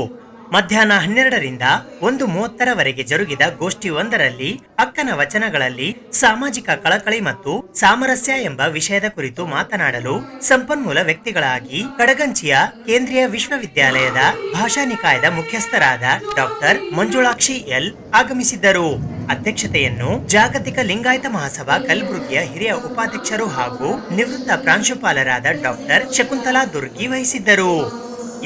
ಮಧ್ಯಾಹ್ನ 12ರಿಂದ 1:30 ಜರುಗಿದ ಗೋಷ್ಠಿ ಒಂದರಲ್ಲಿ ಅಕ್ಕನ ವಚನಗಳಲ್ಲಿ ಸಾಮಾಜಿಕ ಕಳಕಳಿ ಮತ್ತು ಸಾಮರಸ್ಯ ಎಂಬ ವಿಷಯದ ಕುರಿತು ಮಾತನಾಡಲು ಸಂಪನ್ಮೂಲ ವ್ಯಕ್ತಿಗಳಾಗಿ ಕಡಗಂಚಿಯ ಕೇಂದ್ರೀಯ ವಿಶ್ವವಿದ್ಯಾಲಯದ ಭಾಷಾ ನಿಕಾಯದ ಮುಖ್ಯಸ್ಥರಾದ ಡಾಕ್ಟರ್ ಮಂಜುಳಾಕ್ಷಿ ಎಲ್ ಆಗಮಿಸಿದ್ದರು. ಅಧ್ಯಕ್ಷತೆಯನ್ನು ಜಾಗತಿಕ ಲಿಂಗಾಯತ ಮಹಾಸಭಾ ಕಲಬುರಗಿಯ ಹಿರಿಯ ಉಪಾಧ್ಯಕ್ಷರು ಹಾಗೂ ನಿವೃತ್ತ ಪ್ರಾಂಶುಪಾಲರಾದ ಡಾಕ್ಟರ್ ಶಕುಂತಲಾ ದುರ್ಗಿ ವಹಿಸಿದ್ದರು.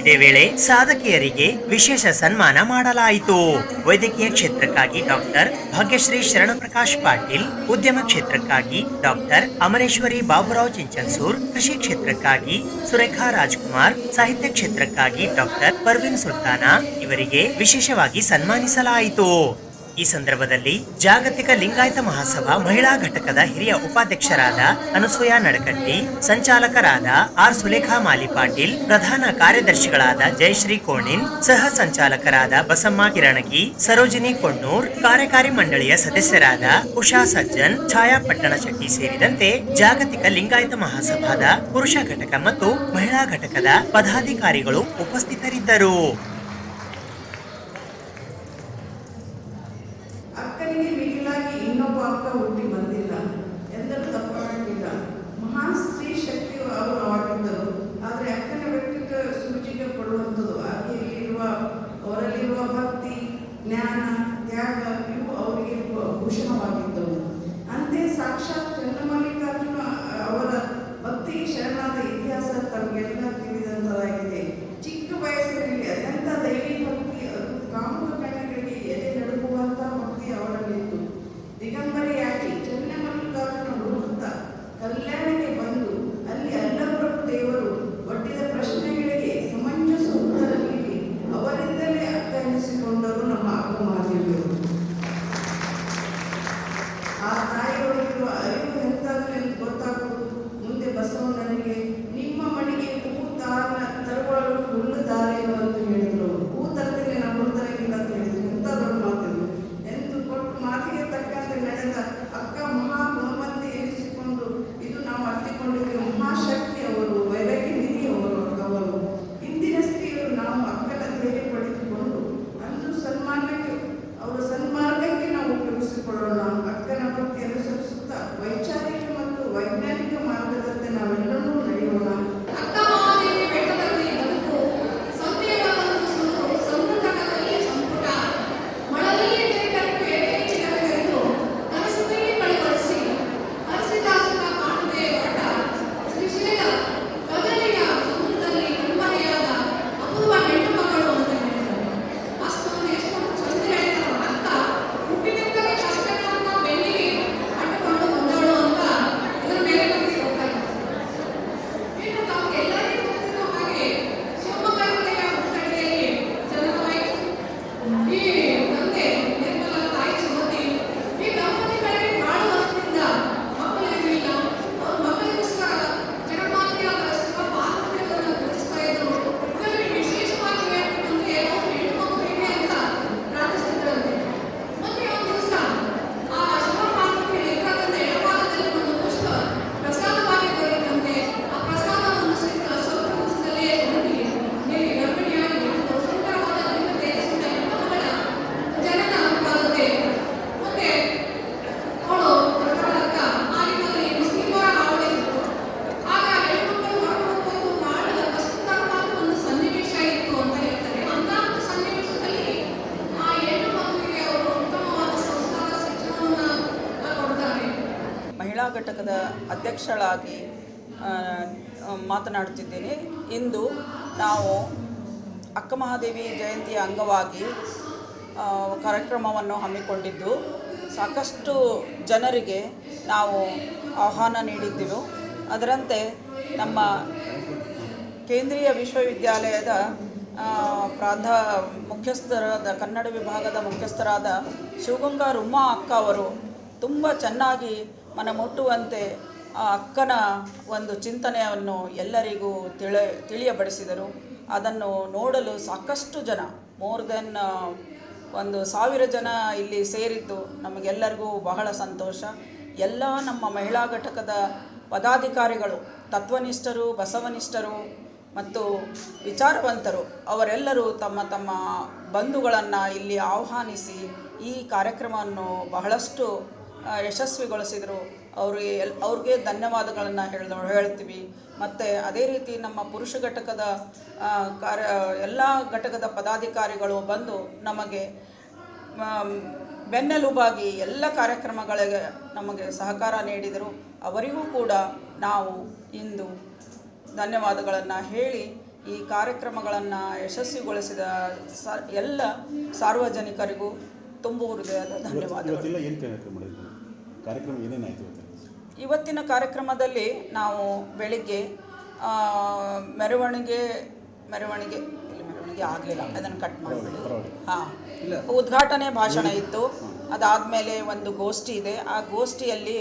ಇದೇ ವೇಳೆ ಸಾಧಕಿಯರಿಗೆ ವಿಶೇಷ ಸನ್ಮಾನ ಮಾಡಲಾಯಿತು. ವೈದ್ಯಕೀಯ ಕ್ಷೇತ್ರಕ್ಕಾಗಿ ಡಾಕ್ಟರ್ ಭಾಗ್ಯಶ್ರೀ ಶರಣಪ್ರಕಾಶ್ ಪಾಟೀಲ್, ಉದ್ಯಮ ಕ್ಷೇತ್ರಕ್ಕಾಗಿ ಡಾಕ್ಟರ್ ಅಮರೇಶ್ವರಿ ಬಾಬುರಾವ್ ಚಿಂಚನ್ಸೂರ್, ಕೃಷಿ ಕ್ಷೇತ್ರಕ್ಕಾಗಿ ಸುರೇಖಾ ರಾಜ್ಕುಮಾರ್, ಸಾಹಿತ್ಯ ಕ್ಷೇತ್ರಕ್ಕಾಗಿ ಡಾಕ್ಟರ್ ಪರ್ವಿನ್ ಸುಲ್ತಾನಾ ಇವರಿಗೆ ವಿಶೇಷವಾಗಿ ಸನ್ಮಾನಿಸಲಾಯಿತು. ಈ ಸಂದರ್ಭದಲ್ಲಿ ಜಾಗತಿಕ ಲಿಂಗಾಯತ ಮಹಾಸಭಾ ಮಹಿಳಾ ಘಟಕದ ಹಿರಿಯ ಉಪಾಧ್ಯಕ್ಷರಾದ ಅನಸೂಯ ನಡಕಟ್ಟಿ, ಸಂಚಾಲಕರಾದ ಆರ್ ಸುಲೇಖಾ ಮಾಲಿ ಪಾಟೀಲ್, ಪ್ರಧಾನ ಕಾರ್ಯದರ್ಶಿಗಳಾದ ಜಯಶ್ರೀ ಕೋಣಿನ್, ಸಹ ಸಂಚಾಲಕರಾದ ಬಸಮ್ಮ ಕಿರಣಗಿ, ಸರೋಜಿನಿ ಕೊಣ್ಣೂರ್, ಕಾರ್ಯಕಾರಿ ಮಂಡಳಿಯ ಸದಸ್ಯರಾದ ಉಷಾ ಸಜ್ಜನ್, ಛಾಯಾ ಪಟ್ಟಣ ಶೆಟ್ಟಿ ಸೇರಿದಂತೆ ಜಾಗತಿಕ ಲಿಂಗಾಯತ ಮಹಾಸಭಾದ ಪುರುಷ ಘಟಕ ಮತ್ತು ಮಹಿಳಾ ಘಟಕದ ಪದಾಧಿಕಾರಿಗಳು ಉಪಸ್ಥಿತರಿದ್ದರು. ಅಕ್ಕನಿಗೆ ಮಿಗಿಲಾಗಿ ಇನ್ನೊಬ್ಬ ಅಕ್ಕ ಹುಟ್ಟಿ ಬಂದಿಲ್ಲ ಎಂದರೂ ತಪ್ಪಾಗಿಲ್ಲ. ಮಹಾನ್ ಸ್ತ್ರೀ ಶಕ್ತಿಯು ಅವರು ಆಗಿದ್ದರು. ಆದರೆ ಅಕ್ಕನ ವ್ಯಕ್ತಿತ್ವ ಸೂಚಿಗೆ ಕೊಡುವಂಥದ್ದು. ಹಾಗೆ ಅವರಲ್ಲಿರುವ ಭಕ್ತಿ, ಜ್ಞಾನ, ತ್ಯಾಗ ಇವು ಅವರಿಗೆ ಭೂಷಣವಾಗಿದ್ದವು. ಅಂತೆ ಸಾಕ್ಷಾತ್ ಚಂದ್ರಮಲ್ಲಿಕಾರ್ಜುನ ಅವರ ಭಕ್ತಿ ಶರಣಾದ ಇತಿಹಾಸ ತಮಗೆಲ್ಲ ತಿಳಿದಂತದಾಗಿದೆ. ಚಿಕ್ಕ ವಯಸ್ಸಿನಲ್ಲಿ ಅತ್ಯಂತ ದೈವಿ ಭಕ್ತಿ, ಅದು ಕಾಮುಕ ಕಣ್ಣಗಳಿಗೆ ಎದೆ ನಡುಗುವಂತಹ ಭಕ್ತಿ ಅವರಲ್ಲಿತ್ತು. ದಿಗಂಬರಿಯಾಗಿ ಚನ್ನಮಲ್ಲಿಕಾರ್ಜುನ ಹುಡುಕುತ್ತಾ ಕಲ್ಯಾಣಕ್ಕೆ ಬಂದು ಅಲ್ಲಿ ಅಲ್ಲಪ್ರಭು ದೇವರು ಒಡ್ಡಿದ ಪ್ರಶ್ನೆಗಳಿಗೆ ಸಮಂಜಸ ಉತ್ತರ ನೀಡಿ ಅವರಿಂದಲೇ ಅರ್ಥ ಎನಿಸಿಕೊಂಡರು ನಮ್ಮ ಅಕ್ಕ ಮಹಾದೇವಿಯರು. ಆ ತಾಯಿಯೊಳಗಿರುವ ಅರಿವು ಎಂತಾಗಲೆಂದು ಗೊತ್ತಾಗುವುದು ಮುಂದೆ ಬಸವಣ್ಣನಿಗೆ ನಿಮ್ಮ ಮನೆಗೆ ಹೂ ತರುವಳು ಹುಲ್ಲು ದಾರೇನು ಅಂತ ಹೇಳಿದ್ರು. ಹೂ ತರದಲ್ಲಿ ನಾವು ಹುಲ್ಲು ತರಗಿಲ್ಲ ಅಂತ ಹೇಳಿದ್ರು. ಎಂತ ದೊಡ್ಡ ಮಾತಿದ್ರು ಎಂದು ಕೊಟ್ಟು ಮಾತಿಗೆ ತಕ್ಕಂತೆ ನಡೆದ ಅಕ್ಕ ಮಹಾ ಗುಣವಂತೆ ಎನಿಸಿಕೊಂಡು ಇದು ನಾವು ಅರ್ಥಕೊಂಡಿದ್ದೇವೆ. ಮಹಾಶಕ್ತಿ ಅವರು, ವೈರಾಗ್ಯ ನಿಧಿ ಅವರು. ಇಂದಿನ ಸ್ತ್ರೀಯರು ನಾವು ಅಕ್ಕನ ಧೈರ್ಯ ಪಡೆದುಕೊಂಡು ಅಂದು ಅವರ ಸನ್ಮಾರ್ಗಕ್ಕೆ ನಾವು ಉಪಯೋಗಿಸಿಕೊಳ್ಳೋಣ. ಅಕ್ಕನ ಭಕ್ತಿ ಅನುಸರಿಸುತ್ತಾ ವೈಚಾರಿಕ ಮತ್ತು ವೈಜ್ಞಾನಿಕ ಮಾರ್ಗದಂತೆ ನಾವೆಲ್ಲರೂ ನಡೆಯೋಣ. ಮಹಿಳಾ ಘಟಕದ ಅಧ್ಯಕ್ಷಳಾಗಿ ಮಾತನಾಡುತ್ತಿದ್ದೇನೆ. ಇಂದು ನಾವು ಅಕ್ಕ ಮಹಾದೇವಿ ಜಯಂತಿಯ ಅಂಗವಾಗಿ ಕಾರ್ಯಕ್ರಮವನ್ನು ಹಮ್ಮಿಕೊಂಡಿದ್ದು ಸಾಕಷ್ಟು ಜನರಿಗೆ ನಾವು ಆಹ್ವಾನ ನೀಡಿದ್ದೆವು. ಅದರಂತೆ ನಮ್ಮ ಕೇಂದ್ರೀಯ ವಿಶ್ವವಿದ್ಯಾಲಯದ ಮುಖ್ಯಸ್ಥರಾದ ಕನ್ನಡ ವಿಭಾಗದ ಮುಖ್ಯಸ್ಥರಾದ ಶಿವಗಂಗಾ ರುಮ್ಮಾ ಅಕ್ಕ ಅವರು ತುಂಬ ಚೆನ್ನಾಗಿ ಮನಮುಟ್ಟುವಂತೆ ಆ ಅಕ್ಕನ ಒಂದು ಚಿಂತನೆಯನ್ನು ಎಲ್ಲರಿಗೂ ತಿಳಿಯಬಡಿಸಿದರು. ಅದನ್ನು ನೋಡಲು ಸಾಕಷ್ಟು ಜನ, ಮೋರ್ ದೆನ್ 1,000 ಜನ ಇಲ್ಲಿ ಸೇರಿದ್ದು ನಮಗೆಲ್ಲರಿಗೂ ಬಹಳ ಸಂತೋಷ. ಎಲ್ಲ ನಮ್ಮ ಮಹಿಳಾ ಘಟಕದ ಪದಾಧಿಕಾರಿಗಳು, ತತ್ವನಿಷ್ಠರು, ಬಸವನಿಷ್ಠರು ಮತ್ತು ವಿಚಾರವಂತರು ಅವರೆಲ್ಲರೂ ತಮ್ಮ ತಮ್ಮ ಬಂಧುಗಳನ್ನು ಇಲ್ಲಿ ಆಹ್ವಾನಿಸಿ ಈ ಕಾರ್ಯಕ್ರಮವನ್ನು ಬಹಳಷ್ಟು ಯಶಸ್ವಿಗೊಳಿಸಿದರು. ಅವ್ರಿಗೆ ಧನ್ಯವಾದಗಳನ್ನು ಹೇಳ್ತೀವಿ. ಮತ್ತು ಅದೇ ರೀತಿ ನಮ್ಮ ಪುರುಷ ಘಟಕದ ಎಲ್ಲ ಘಟಕದ ಪದಾಧಿಕಾರಿಗಳು ಬಂದು ನಮಗೆ ಬೆನ್ನೆಲುಬಾಗಿ ಎಲ್ಲ ಕಾರ್ಯಕ್ರಮಗಳಿಗೆ ನಮಗೆ ಸಹಕಾರ ನೀಡಿದರು. ಅವರಿಗೂ ಕೂಡ ನಾವು ಇಂದು ಧನ್ಯವಾದಗಳನ್ನು ಹೇಳಿ ಈ ಕಾರ್ಯಕ್ರಮಗಳನ್ನು ಯಶಸ್ವಿಗೊಳಿಸಿದ ಎಲ್ಲ ಸಾರ್ವಜನಿಕರಿಗೂ ತುಂಬ ಹೃದಯದ ಧನ್ಯವಾದಗಳು. ಇವತ್ತಿನ ಕಾರ್ಯಕ್ರಮದಲ್ಲಿ ನಾವು ಬೆಳಿಗ್ಗೆ ಮೆರವಣಿಗೆ ಹಾಗಾಗಿ ಆಗಲಿಲ್ಲ, ಅದನ್ನು ಕಟ್ ಮಾಡಿಬಿಡಿ. ಹಾಂ, ಉದ್ಘಾಟನೆ ಭಾಷಣ ಇತ್ತು. ಅದಾದಮೇಲೆ ಒಂದು ಗೋಷ್ಠಿ ಇದೆ. ಆ ಗೋಷ್ಠಿಯಲ್ಲಿ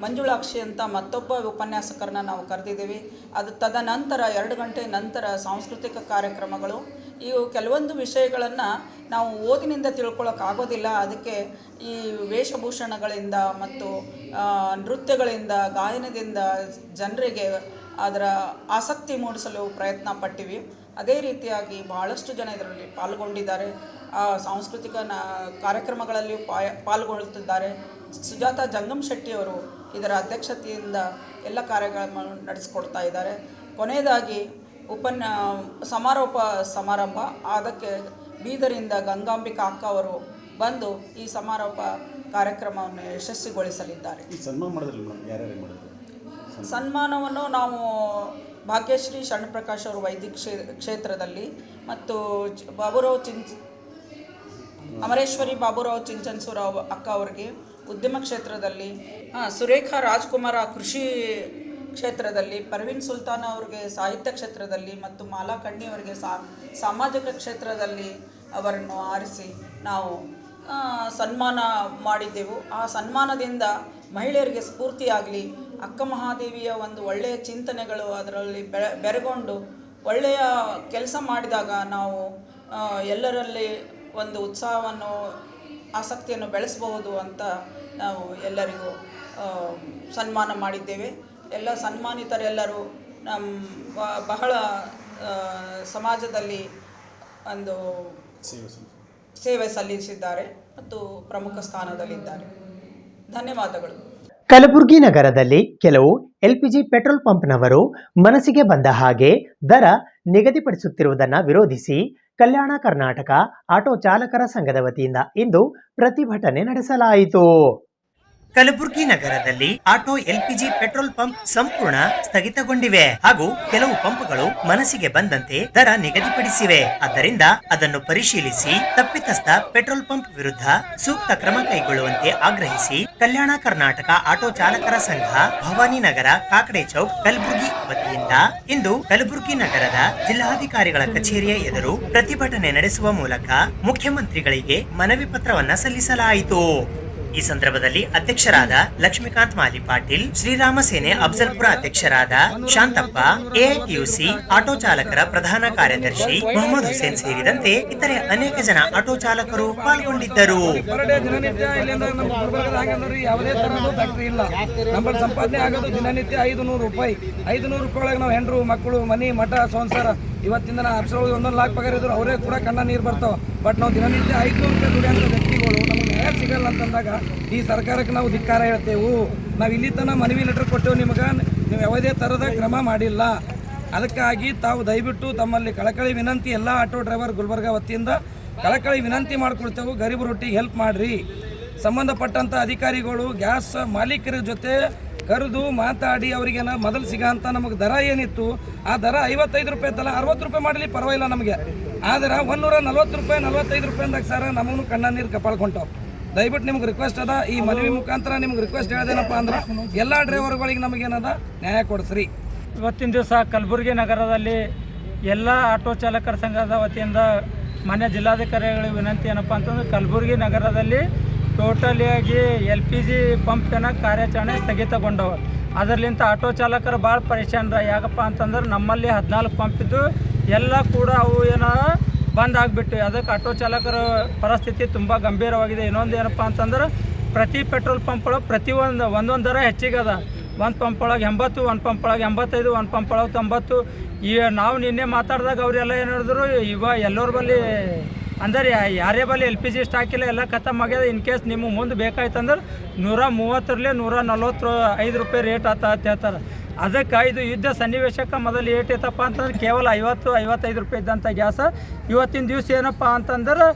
ಮಂಜುಳಾಕ್ಷಿ ಅಂತ ಮತ್ತೊಬ್ಬ ಉಪನ್ಯಾಸಕರನ್ನ ನಾವು ಕರೆದಿದ್ದೀವಿ. ಅದು ತದನಂತರ 2 ಗಂಟೆ ನಂತರ ಸಾಂಸ್ಕೃತಿಕ ಕಾರ್ಯಕ್ರಮಗಳು. ಇವು ಕೆಲವೊಂದು ವಿಷಯಗಳನ್ನು ನಾವು ಓದಿನಿಂದ ತಿಳ್ಕೊಳ್ಳೋಕ್ಕಾಗೋದಿಲ್ಲ. ಅದಕ್ಕೆ ಈ ವೇಷಭೂಷಣಗಳಿಂದ ಮತ್ತು ನೃತ್ಯಗಳಿಂದ, ಗಾಯನದಿಂದ ಜನರಿಗೆ ಅದರ ಆಸಕ್ತಿ ಮೂಡಿಸಲು ಪ್ರಯತ್ನ ಪಟ್ಟಿವಿ. ಅದೇ ರೀತಿಯಾಗಿ ಬಹಳಷ್ಟು ಜನ ಇದರಲ್ಲಿ ಪಾಲ್ಗೊಂಡಿದ್ದಾರೆ. ಆ ಸಾಂಸ್ಕೃತಿಕ ಕಾರ್ಯಕ್ರಮಗಳಲ್ಲಿ ಪಾಲ್ಗೊಳ್ಳುತ್ತಿದ್ದಾರೆ. ಸುಜಾತ ಜಂಗಮ್ ಶೆಟ್ಟಿಯವರು ಇದರ ಅಧ್ಯಕ್ಷತೆಯಿಂದ ಎಲ್ಲ ಕಾರ್ಯಕ್ರಮಗಳನ್ನು ನಡೆಸಿಕೊಡ್ತಾ ಇದ್ದಾರೆ. ಕೊನೆಯದಾಗಿ ಸಮಾರೋಪ ಸಮಾರಂಭ ಅದಕ್ಕೆ ಬೀದರಿಂದ ಗಂಗಾಂಬಿಕಾ ಅಕ್ಕ ಅವರು ಬಂದು ಈ ಸಮಾರೋಪ ಕಾರ್ಯಕ್ರಮವನ್ನು ಯಶಸ್ವಿಗೊಳಿಸಲಿದ್ದಾರೆ. ಸನ್ಮಾನವನ್ನು ನಾವು ಭಾಗ್ಯಶ್ರೀ ಶರಣಪ್ರಕಾಶ್ ಅವರು ವೈದ್ಯಕೀಯ ಕ್ಷೇತ್ರದಲ್ಲಿ ಮತ್ತು ಅಮರೇಶ್ವರಿ ಬಾಬುರಾವ್ ಚಿಂಚನ್ಸೂರಾವ್ ಅಕ್ಕ ಅವರಿಗೆ ಉದ್ಯಮ ಕ್ಷೇತ್ರದಲ್ಲಿ, ಸುರೇಖಾ ರಾಜ್ಕುಮಾರ ಕೃಷಿ ಕ್ಷೇತ್ರದಲ್ಲಿ, ಪರ್ವೀನ್ ಸುಲ್ತಾನ್ ಅವರಿಗೆ ಸಾಹಿತ್ಯ ಕ್ಷೇತ್ರದಲ್ಲಿ ಮತ್ತು ಮಾಲಾ ಕಣ್ಣಿ ಅವರಿಗೆ ಸಾಮಾಜಿಕ ಕ್ಷೇತ್ರದಲ್ಲಿ ಅವರನ್ನು ಆರಿಸಿ ನಾವು ಸನ್ಮಾನ ಮಾಡಿದ್ದೆವು. ಆ ಸನ್ಮಾನದಿಂದ ಮಹಿಳೆಯರಿಗೆ ಸ್ಫೂರ್ತಿಯಾಗಲಿ, ಅಕ್ಕ ಮಹಾದೇವಿಯ ಒಂದು ಒಳ್ಳೆಯ ಚಿಂತನೆಗಳು ಅದರಲ್ಲಿ ಬೆರೆಗೊಂಡು ಒಳ್ಳೆಯ ಕೆಲಸ ಮಾಡಿದಾಗ ನಾವು ಎಲ್ಲರಲ್ಲಿ ಒಂದು ಉತ್ಸಾಹವನ್ನು, ಆಸಕ್ತಿಯನ್ನು ಬೆಳೆಸಬಹುದು ಅಂತ ನಾವು ಎಲ್ಲರಿಗೂ ಸನ್ಮಾನ ಮಾಡಿದ್ದೇವೆ. ಎಲ್ಲ ಸನ್ಮಾನಿತರೆಲ್ಲರೂ ಬಹಳ ಸಮಾಜದಲ್ಲಿ ಒಂದು ಸೇವೆ ಸಲ್ಲಿಸಿದ್ದಾರೆ ಮತ್ತು ಪ್ರಮುಖ ಸ್ಥಾನದಲ್ಲಿದ್ದಾರೆ. ಧನ್ಯವಾದಗಳು. ಕಲಬುರಗಿ ನಗರದಲ್ಲಿ ಕೆಲವು LPG ಪೆಟ್ರೋಲ್ ಪಂಪ್ನವರು ಮನಸ್ಸಿಗೆ ಬಂದ ಹಾಗೆ ದರ ನಿಗದಿಪಡಿಸುತ್ತಿರುವುದನ್ನು ವಿರೋಧಿಸಿ ಕಲ್ಯಾಣ ಕರ್ನಾಟಕ ಆಟೋ ಚಾಲಕರ ಸಂಘದ ವತಿಯಿಂದ ಇಂದು ಪ್ರತಿಭಟನೆ ನಡೆಸಲಾಯಿತು. ಕಲಬುರಗಿ ನಗರದಲ್ಲಿ ಆಟೋ LPG ಪೆಟ್ರೋಲ್ ಪಂಪ್ ಸಂಪೂರ್ಣ ಸ್ಥಗಿತಗೊಂಡಿವೆ ಹಾಗೂ ಕೆಲವು ಪಂಪ್ಗಳು ಮನಸ್ಸಿಗೆ ಬಂದಂತೆ ದರ ನಿಗದಿಪಡಿಸಿವೆ. ಆದ್ದರಿಂದ ಅದನ್ನು ಪರಿಶೀಲಿಸಿ ತಪ್ಪಿತಸ್ಥ ಪೆಟ್ರೋಲ್ ಪಂಪ್ ವಿರುದ್ಧ ಸೂಕ್ತ ಕ್ರಮ ಕೈಗೊಳ್ಳುವಂತೆ ಆಗ್ರಹಿಸಿ ಕಲ್ಯಾಣ ಕರ್ನಾಟಕ ಆಟೋ ಚಾಲಕರ ಸಂಘ ಭವಾನಿ ನಗರ ಕಾಕಡೆ ಚೌಕ್ ಕಲಬುರಗಿ ವತಿಯಿಂದ ಇಂದು ಕಲಬುರಗಿ ನಗರದ ಜಿಲ್ಲಾಧಿಕಾರಿಗಳ ಕಚೇರಿಯ ಎದುರು ಪ್ರತಿಭಟನೆ ನಡೆಸುವ ಮೂಲಕ ಮುಖ್ಯಮಂತ್ರಿಗಳಿಗೆ ಮನವಿ ಪತ್ರವನ್ನ ಸಲ್ಲಿಸಲಾಯಿತು. ಈ ಸಂದರ್ಭದಲ್ಲಿ ಅಧ್ಯಕ್ಷರಾದ ಲಕ್ಷ್ಮೀಕಾಂತ್ ಮಾಲಿ ಪಾಟೀಲ್, ಶ್ರೀರಾಮ ಸೇನೆ ಅಫ್ಜಲ್ಪುರ ಅಧ್ಯಕ್ಷರಾದ ಶಾಂತಪ್ಪ, AITUC ಆಟೋ ಚಾಲಕರ ಪ್ರಧಾನ ಕಾರ್ಯದರ್ಶಿ ಮೊಹಮ್ಮದ್ ಹುಸೇನ್ ಸೇರಿದಂತೆ ಇತರೆ ಅನೇಕ ಜನ ಆಟೋ ಚಾಲಕರು ಪಾಲ್ಗೊಂಡಿದ್ದರು. ಯಾವುದೇ ತರಹದ ಫ್ಯಾಕ್ಟರಿ ಇಲ್ಲ. ನಮ್ಮ ಸಂಪಾದನೆ ಆಗೋದು ದಿನನಿತ್ಯ 500 ರೂಪಾಯಿ. 500 ರೂಪಾಯಿ ಒಳಗೆ ನಾವು ಹೆಂಡ್ರು ಮಕ್ಕಳು ಮನಿ ಮಠ ಸಂಸಾರ ಇವತ್ತಿಂದ ಅಪ್ಸರೊಳಗೆ 1 ಲಾಖ ಪಗಾರ ಇದ್ರು ಅವರೇ ಕೂಡ ಕಣ್ಣ ನೀರು ಬರ್ತಾವೆ. ಬಟ್ ನಾವು ದಿನನಿತ್ಯ 500 ರೂಪಾಯಿ ದುಡಿಯೋ ವ್ಯಕ್ತಿಗಳು ನಮಗೆ ನ್ಯಾಯ ಸಿಗಲ್ಲ ಅಂತಂದಾಗ ಈ ಸರ್ಕಾರಕ್ಕೆ ನಾವು ಧಿಕ್ಕಾರ ಹೇಳ್ತೇವೆ. ನಾವು ಇಲ್ಲಿ ತನಕ ಮನವಿ ಲೆಟರ್ ಕೊಟ್ಟೆವು, ನಿಮಗೆ ನೀವು ಯಾವುದೇ ಥರದ ಕ್ರಮ ಮಾಡಿಲ್ಲ. ಅದಕ್ಕಾಗಿ ತಾವು ದಯವಿಟ್ಟು ತಮ್ಮಲ್ಲಿ ಕಳಕಳಿ ವಿನಂತಿ, ಎಲ್ಲ ಆಟೋ ಡ್ರೈವರ್ ಗುಲ್ಬರ್ಗ ವತಿಯಿಂದ ಕಳಕಳಿ ವಿನಂತಿ ಮಾಡ್ಕೊಳ್ತೇವೆ, ಗರೀಬ್ ರೊಟ್ಟಿಗೆ ಹೆಲ್ಪ್ ಮಾಡಿರಿ. ಸಂಬಂಧಪಟ್ಟಂಥ ಅಧಿಕಾರಿಗಳು ಗ್ಯಾಸ್ ಮಾಲೀಕರ ಜೊತೆ ಕರೆದು ಮಾತಾಡಿ ಅವರಿಗೇನ ಮೊದಲು ಸಿಗೋಂಥ ನಮಗೆ ದರ ಏನಿತ್ತು ಆ ದರ 55 ರೂಪಾಯಿ ಇತ್ತಲ್ಲ 60 ರೂಪಾಯಿ ಮಾಡಲಿ ಪರವಾಗಿಲ್ಲ ನಮಗೆ. ಆದ್ರೆ 140 ರೂಪಾಯಿ 45 ರೂಪಾಯಿ ಅಂದಾಗ ಸರ್ ನಮಗೂ ಕಣ್ಣ ನೀರು ಕಪಾಳ್ಕೊಂಟಾವ್. ದಯವಿಟ್ಟು ನಿಮ್ಗೆ ರಿಕ್ವೆಸ್ಟ್ ಅದ, ಈ ಮನವಿ ಮುಖಾಂತರ ನಿಮ್ಗೆ ರಿಕ್ವೆಸ್ಟ್ ಹೇಳ್ದೇನಪ್ಪ ಅಂದ್ರೆ ಎಲ್ಲ ಡ್ರೈವರ್ಗಳಿಗೆ ನಮಗೇನದ ನ್ಯಾಯ ಕೊಡಿಸ್ರಿ. ಇವತ್ತಿನ ದಿವಸ ಕಲಬುರಗಿ ನಗರದಲ್ಲಿ ಎಲ್ಲ ಆಟೋ ಚಾಲಕರ ಸಂಘದ ವತಿಯಿಂದ ಮಾನ್ಯ ಜಿಲ್ಲಾಧಿಕಾರಿಗಳಿಗೆ ವಿನಂತಿ ಏನಪ್ಪ ಅಂತಂದ್ರೆ ಕಲಬುರಗಿ ನಗರದಲ್ಲಿ ಟೋಟಲಿಯಾಗಿ LPG ಪಂಪಿನ ಕಾರ್ಯಾಚರಣೆ ಸ್ಥಗಿತಗೊಂಡವು. ಅದರಲ್ಲಿಂದ ಆಟೋ ಚಾಲಕರು ಭಾಳ ಪರೇಶಾನ್ರ. ಯಾಕಪ್ಪ ಅಂತಂದ್ರೆ ನಮ್ಮಲ್ಲಿ 14 ಪಂಪ್ ಇದ್ದು ಎಲ್ಲ ಕೂಡ ಅವು ಏನೋ ಬಂದ್ ಆಗಿಬಿಟ್ಟು. ಅದಕ್ಕೆ ಆಟೋ ಚಾಲಕರ ಪರಿಸ್ಥಿತಿ ತುಂಬ ಗಂಭೀರವಾಗಿದೆ. ಇನ್ನೊಂದು ಏನಪ್ಪ ಅಂತಂದ್ರೆ ಪ್ರತಿ ಪೆಟ್ರೋಲ್ ಪಂಪ್ ಒಳಗೆ ಒಂದೊಂದು ದರ ಹೆಚ್ಚಿಗೆ ಅದ. ಒಂದು ಪಂಪ್ ಒಳಗೆ 80, ಒಂದು ಪಂಪ್ ಒಳಗೆ 85, ಒಂದು ಪಂಪ್ ಒಳಗೆ 90. ಈ ನಾವು ನಿನ್ನೆ ಮಾತಾಡಿದಾಗ ಅವರೆಲ್ಲ ಏನು ಹೇಳಿದ್ರು, ಎಲ್ಲರ ಬಳಿ ಅಂದರೆ ಯಾರೇ ಬಳಿ LPG ಸ್ಟಾಕ್ ಇಲ್ಲ, ಎಲ್ಲ ಖತಮ್ ಆಗ್ಯದ. ಇನ್ ಕೇಸ್ ನಿಮಗೆ ಮುಂದೆ ಬೇಕಾಯ್ತಂದ್ರೆ 130 145 ರೂಪಾಯಿ ರೇಟ್ ಆತ ಅಂತ ಹೇಳ್ತಾರೆ. ಅದಕ್ಕೆ ಇದು ಯುದ್ಧ ಸನ್ನಿವೇಶಕ್ಕೆ ಮೊದಲು ಏಟೈತಪ್ಪ ಅಂತಂದ್ರೆ ಕೇವಲ 50-55 ರೂಪಾಯಿ ಇದ್ದಂಥ ಗ್ಯಾಸ ಇವತ್ತಿನ ದಿವಸ ಏನಪ್ಪ ಅಂತಂದ್ರೆ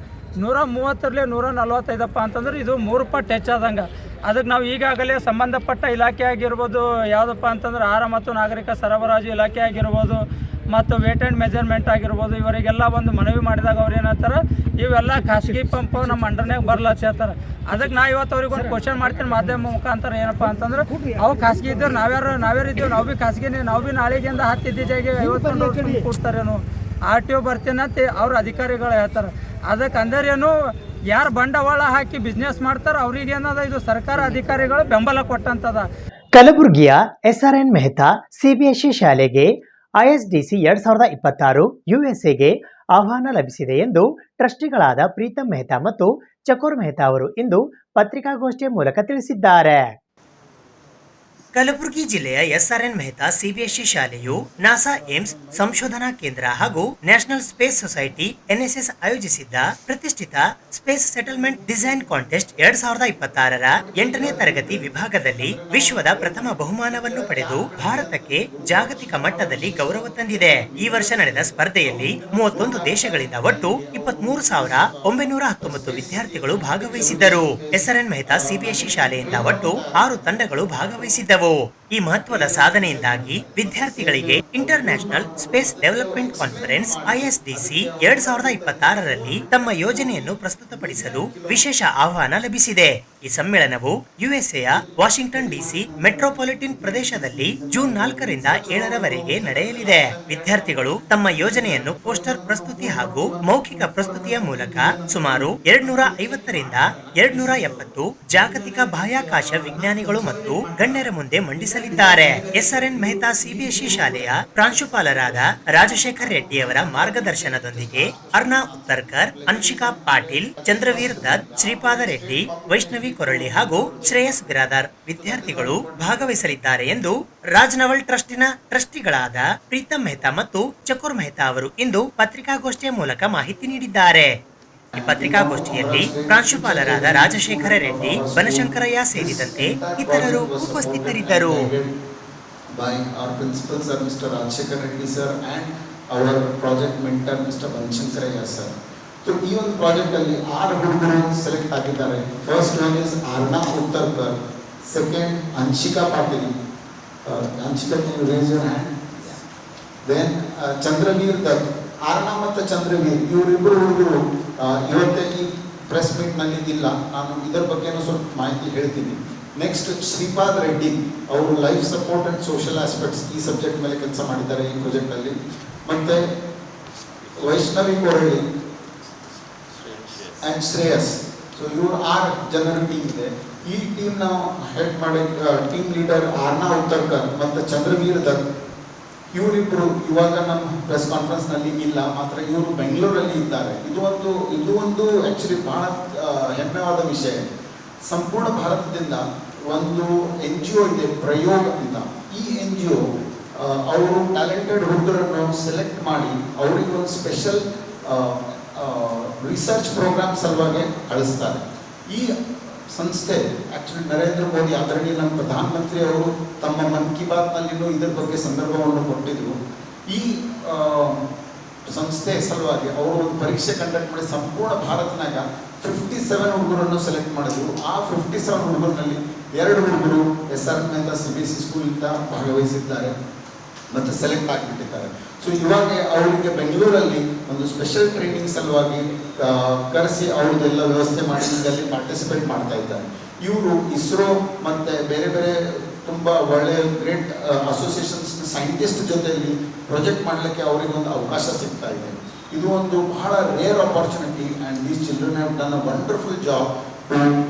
130 145 ಅಂತಂದ್ರೆ ಇದು 3 ಪಟ್ಟು ಹೆಚ್ಚಾದಂಗೆ. ಅದಕ್ಕೆ ನಾವು ಈಗಾಗಲೇ ಸಂಬಂಧಪಟ್ಟ ಇಲಾಖೆ ಆಗಿರ್ಬೋದು, ಯಾವುದಪ್ಪ ಅಂತಂದ್ರೆ ಆಹಾರ ಮತ್ತು ನಾಗರಿಕ ಸರಬರಾಜು ಇಲಾಖೆ ಆಗಿರ್ಬೋದು ಮತ್ತು ವೇಟ್ ಆ್ಯಂಡ್ ಮೆಜರ್ಮೆಂಟ್ ಆಗಿರ್ಬೋದು, ಇವರಿಗೆಲ್ಲ ಒಂದು ಮನವಿ ಮಾಡಿದಾಗ ಅವ್ರು ಏನಂತಾರೆ, ಇವೆಲ್ಲ ಖಾಸಗಿ ಪಂಪು ನಮ್ಮ ಅಂಡರ್ನಾಗ ಬರ್ಲತ್ತ ಹೇಳ್ತಾರೆ. ಅದಕ್ಕೆ ನಾ ಇವತ್ತು ಅವ್ರಿಗೆ ಒಂದು ಕ್ವಶನ್ ಮಾಡ್ತೀನಿ ಮಾಧ್ಯಮ ಮುಖಾಂತರ, ಏನಪ್ಪ ಅಂತಂದ್ರೆ ಅವು ಖಾಸಗಿ ಇದ್ದವ್ರು ನಾವ್ಯಾರು ಇದ್ದೀವಿ, ನಾವು ಭೀ ಖಾಸಗಿನೇ, ನಾವು ಭೀ ನಾಳೆಗಿಂದ 10 ಜಾಗ 50 ಕೊಡ್ತಾರೇನು. RTO ಬರ್ತೀನಂತ ಅವ್ರ ಅಧಿಕಾರಿಗಳು ಹೇಳ್ತಾರೆ. ಅದಕ್ಕೆ ಅಂದರೇನು ಯಾರು ಬಂಡವಾಳ ಹಾಕಿ ಬಿಸ್ನೆಸ್ ಮಾಡ್ತಾರೆ ಅವ್ರಿಗೇನದ ಇದು ಸರ್ಕಾರ ಅಧಿಕಾರಿಗಳು ಬೆಂಬಲ ಕೊಟ್ಟಂತದ. ಕಲಬುರಗಿಯ SRN ಮೆಹ್ತಾ CBSE ಶಾಲೆಗೆ ISDC 2026 USAಗೆ ಆಹ್ವಾನ ಲಭಿಸಿದೆ ಎಂದು ಟ್ರಸ್ಟಿಗಳಾದ ಪ್ರೀತಮ್ ಮೆಹ್ತಾ ಮತ್ತು ಚಕೋರ್ ಮೆಹ್ತಾ ಅವರು ಇಂದು ಪತ್ರಿಕಾಗೋಷ್ಠಿಯ ಮೂಲಕ ತಿಳಿಸಿದ್ದಾರೆ. ಕಲಬುರಗಿ ಜಿಲ್ಲೆಯ SRN ಮೆಹ್ತಾ CBSE ಶಾಲೆಯು ನಾಸಾ ಏಮ್ಸ್ ಸಂಶೋಧನಾ ಕೇಂದ್ರ ಹಾಗೂ ನ್ಯಾಷನಲ್ ಸ್ಪೇಸ್ ಸೊಸೈಟಿ NSS ಆಯೋಜಿಸಿದ್ದ ಪ್ರತಿಷ್ಠಿತ ಸ್ಪೇಸ್ ಸೆಟಲ್ಮೆಂಟ್ ಡಿಸೈನ್ ಕಾಂಟೆಸ್ಟ್ 2026ರ 8ನೇ ತರಗತಿ ವಿಭಾಗದಲ್ಲಿ ವಿಶ್ವದ ಪ್ರಥಮ ಬಹುಮಾನವನ್ನು ಪಡೆದು ಭಾರತಕ್ಕೆ ಜಾಗತಿಕ ಮಟ್ಟದಲ್ಲಿ ಗೌರವ ತಂದಿದೆ. ಈ ವರ್ಷ ನಡೆದ ಸ್ಪರ್ಧೆಯಲ್ಲಿ 31 ದೇಶಗಳಿಂದ ಒಟ್ಟು 23,919 ವಿದ್ಯಾರ್ಥಿಗಳು ಭಾಗವಹಿಸಿದ್ದರು. SRN ಮೆಹ್ತಾ CBSE ಶಾಲೆಯಿಂದ ಒಟ್ಟು 6 ತಂಡಗಳು ಭಾಗವಹಿಸಿದ್ದವು. ಈ ಮಹತ್ವದ ಸಾಧನೆಯಿಂದಾಗಿ ವಿದ್ಯಾರ್ಥಿಗಳಿಗೆ inter national space development conference ISDC 2026ರಲ್ಲಿ ತಮ್ಮ ಯೋಜನೆಯನ್ನು ಪ್ರಸ್ತುತಪಡಿಸಲು ವಿಶೇಷ ಆಹ್ವಾನ ಲಭಿಸಿದೆ. ಈ ಸಮ್ಮೇಳನವು USAಯ ವಾಷಿಂಗ್ಟನ್ DC ಮೆಟ್ರೋಪಾಲಿಟನ್ ಪ್ರದೇಶದಲ್ಲಿ ಜೂನ್ 4ರಿಂದ 7ರವರೆಗೆ ನಡೆಯಲಿದೆ. ವಿದ್ಯಾರ್ಥಿಗಳು ತಮ್ಮ ಯೋಜನೆಯನ್ನು ಪೋಸ್ಟರ್ ಪ್ರಸ್ತುತಿ ಹಾಗೂ ಮೌಖಿಕ ಪ್ರಸ್ತುತಿಯ ಮೂಲಕ ಸುಮಾರು 250ರಿಂದ 270 ಜಾಗತಿಕ ಬಾಹ್ಯಾಕಾಶ ವಿಜ್ಞಾನಿಗಳು ಮತ್ತು ಗಣ್ಯರ ಮುಂದೆ ಮಂಡಿಸಲಿದ್ದಾರೆ. SRN ಮೆಹ್ತಾ CBSE ಶಾಲೆಯ ಪ್ರಾಂಶುಪಾಲರಾದ ರಾಜಶೇಖರ್ ರೆಡ್ಡಿ ಅವರ ಮಾರ್ಗದರ್ಶನದೊಂದಿಗೆ ಅರ್ನಾ ಉತ್ತರ್ಕರ್, ಅನ್ಶಿಕಾ ಪಾಟೀಲ್, ಚಂದ್ರವೀರ್ ದತ್, ಶ್ರೀಪಾದ ರೆಡ್ಡಿ, ವೈಷ್ಣವಿ ಕೊರಳ್ಳಿ ಹಾಗೂ ಶ್ರೇಯಸ್ ಬಿರಾದಾರ್ ವಿದ್ಯಾರ್ಥಿಗಳು ಭಾಗವಹಿಸಲಿದ್ದಾರೆ ಎಂದು ರಾಜ್ನವಲ್ ಟ್ರಸ್ಟಿನ ಟ್ರಸ್ಟಿಗಳಾದ ಪ್ರೀತಮ್ ಮೆಹ್ತಾ ಮತ್ತು ಚಕೋರ್ ಮೆಹ್ತಾ ಅವರು ಇಂದು ಪತ್ರಿಕಾಗೋಷ್ಠಿಯ ಮೂಲಕ ಮಾಹಿತಿ ನೀಡಿದ್ದಾರೆ. ಈ ಪತ್ರಿಕಾಗೋಷ್ಠಿಯಲ್ಲಿ ಪ್ರಾಂಶುಪಾಲರಾದ ರಾಜಶೇಖರ ರೆಡ್ಡಿ, ಬನಶಂಕರಯ್ಯ ಸೇರಿದಂತೆ ಇತರರು ಉಪಸ್ಥಿತರಿದ್ದರು. By our principal sir, Mr. Rajshekar Reddy sir, and our project mentor, Mr. Banshankaraya sir. So, ಈ ಒಂದು ಪ್ರಾಜೆಕ್ಟ್ ಅಲ್ಲಿ 6 ಹುಡುಗರು ಸೆಲೆಕ್ಟ್ ಆಗಿದ್ದಾರೆ. First one is Arna Uttarkar, second Anshika Patil, Anshika raise your hand, then Chandraveer Dutt. Arna ಮತ್ತು ಚಂದ್ರವೀರ್ ಇವರಿಬ್ಬರು ಹುಡುಗರು ಇವತ್ತೇ ಈ ಪ್ರೆಸ್ ಮೀಟ್ ನಲ್ಲಿ ಇಲ್ಲ, ನಾನು ಇದರ ಬಗ್ಗೆನೂ ಸ್ವಲ್ಪ ಮಾಹಿತಿ ಹೇಳ್ತೀನಿ. ನೆಕ್ಸ್ಟ್ ಶ್ರೀಪಾದ್ ರೆಡ್ಡಿ, ಅವರು life support and social aspects ಈ ಸಬ್ಜೆಕ್ಟ್ ಮೇಲೆ ಕೆಲಸ ಮಾಡಿದ್ದಾರೆ ಈ ಪ್ರಾಜೆಕ್ಟ್ ಅಲ್ಲಿ. ಮತ್ತೆ ವೈಷ್ಣವಿ ಕೊರಳ್ಳಿ ಅಂಡ್ ಶ್ರೇಯಸ್. ಸೊ ಇವರು 6 ಜನರ ಟೀಮ್ ಇದೆ. ಈ ಟೀಮ್ ನಾವು ಹೆಡ್ ಮಾಡಿ ಟೀಮ್ ಲೀಡರ್ ಅರ್ನಾ ಉತ್ತರ್ಕರ್ ಮತ್ತು ಚಂದ್ರವೀರ್ ದತ್. ಇವರಿಬ್ಬರು ಇವಾಗ ನಮ್ಮ ಪ್ರೆಸ್ ಕಾನ್ಫರೆನ್ಸ್ ನಲ್ಲಿ ಇಲ್ಲ, ಮಾತ್ರ ಇವರು ಬೆಂಗಳೂರಲ್ಲಿ ಇದ್ದಾರೆ. ಇದು ಒಂದು ಆಕ್ಚುಲಿ ಬಹಳ ಹೆಮ್ಮೆವಾದ ವಿಷಯ. ಸಂಪೂರ್ಣ ಭಾರತದಿಂದ ಒಂದು NGO ಇದೆ ಪ್ರಯೋಗ ಅಂತ. ಈ NGO ಅವರು ಟ್ಯಾಲೆಂಟೆಡ್ ಹುಡುಗರನ್ನು ಸೆಲೆಕ್ಟ್ ಮಾಡಿ ಅವರಿಗೆ ಒಂದು ಸ್ಪೆಷಲ್ ರಿಸರ್ಚ್ ಪ್ರೋಗ್ರಾಮ್ ಸಲುವಾಗಿ ಕಳಿಸ್ತಾರೆ. ಈ ಸಂಸ್ಥೆ ಆಕ್ಚುಲಿ ನರೇಂದ್ರ ಮೋದಿ ಆದರಣೀಯ ನಮ್ಮ ಪ್ರಧಾನಮಂತ್ರಿ ಅವರು ತಮ್ಮ ಮನ್ ಕಿ ಬಾತ್ ನಲ್ಲಿನೂ ಇದರ ಬಗ್ಗೆ ಸಂದರ್ಭವನ್ನು ಕೊಟ್ಟಿದ್ರು. ಈ ಸಂಸ್ಥೆ ಸಲುವಾಗಿ ಅವರು ಒಂದು ಪರೀಕ್ಷೆ ಕಂಡಕ್ಟ್ ಮಾಡಿ ಸಂಪೂರ್ಣ ಭಾರತನಾಗ 57 ಹುಡುಗರನ್ನು ಸೆಲೆಕ್ಟ್ ಮಾಡಿದ್ರು. ಆ 57 ಹುಡುಗರಲ್ಲಿ 2 ಹುಡುಗರು SRN ಮೆಹ್ತಾ CBSE ಸ್ಕೂಲಿಂದ ಭಾಗವಹಿಸಿದ್ದಾರೆ ಮತ್ತು ಸೆಲೆಕ್ಟ್ ಆಗಿಬಿಟ್ಟಿದ್ದಾರೆ. ಸೊ ಇವಾಗ ಅವರಿಗೆ ಬೆಂಗಳೂರಲ್ಲಿ ಒಂದು ಸ್ಪೆಷಲ್ ಟ್ರೈನಿಂಗ್ ಸಲುವಾಗಿ ಕರೆಸಿ ಅವ್ರದ್ದೆಲ್ಲ ವ್ಯವಸ್ಥೆ ಮಾಡಿ ಅಲ್ಲಿ ಪಾರ್ಟಿಸಿಪೇಟ್ ಮಾಡ್ತಾ ಇದ್ದಾರೆ. ಇವರು ಇಸ್ರೋ ಮತ್ತು ಬೇರೆ ಬೇರೆ ತುಂಬ ಒಳ್ಳೆಯ ಗ್ರೇಟ್ ಅಸೋಸಿಯೇಷನ್ಸ್ ಸೈಂಟಿಸ್ಟ್ ಜೊತೆಯಲ್ಲಿ ಪ್ರಾಜೆಕ್ಟ್ ಮಾಡಲಿಕ್ಕೆ ಅವರಿಗೆ ಒಂದು ಅವಕಾಶ ಸಿಗ್ತಾ ಇದೆ. ಇದು ಒಂದು ಬಹಳ rare opportunity and these children have done a wonderful job to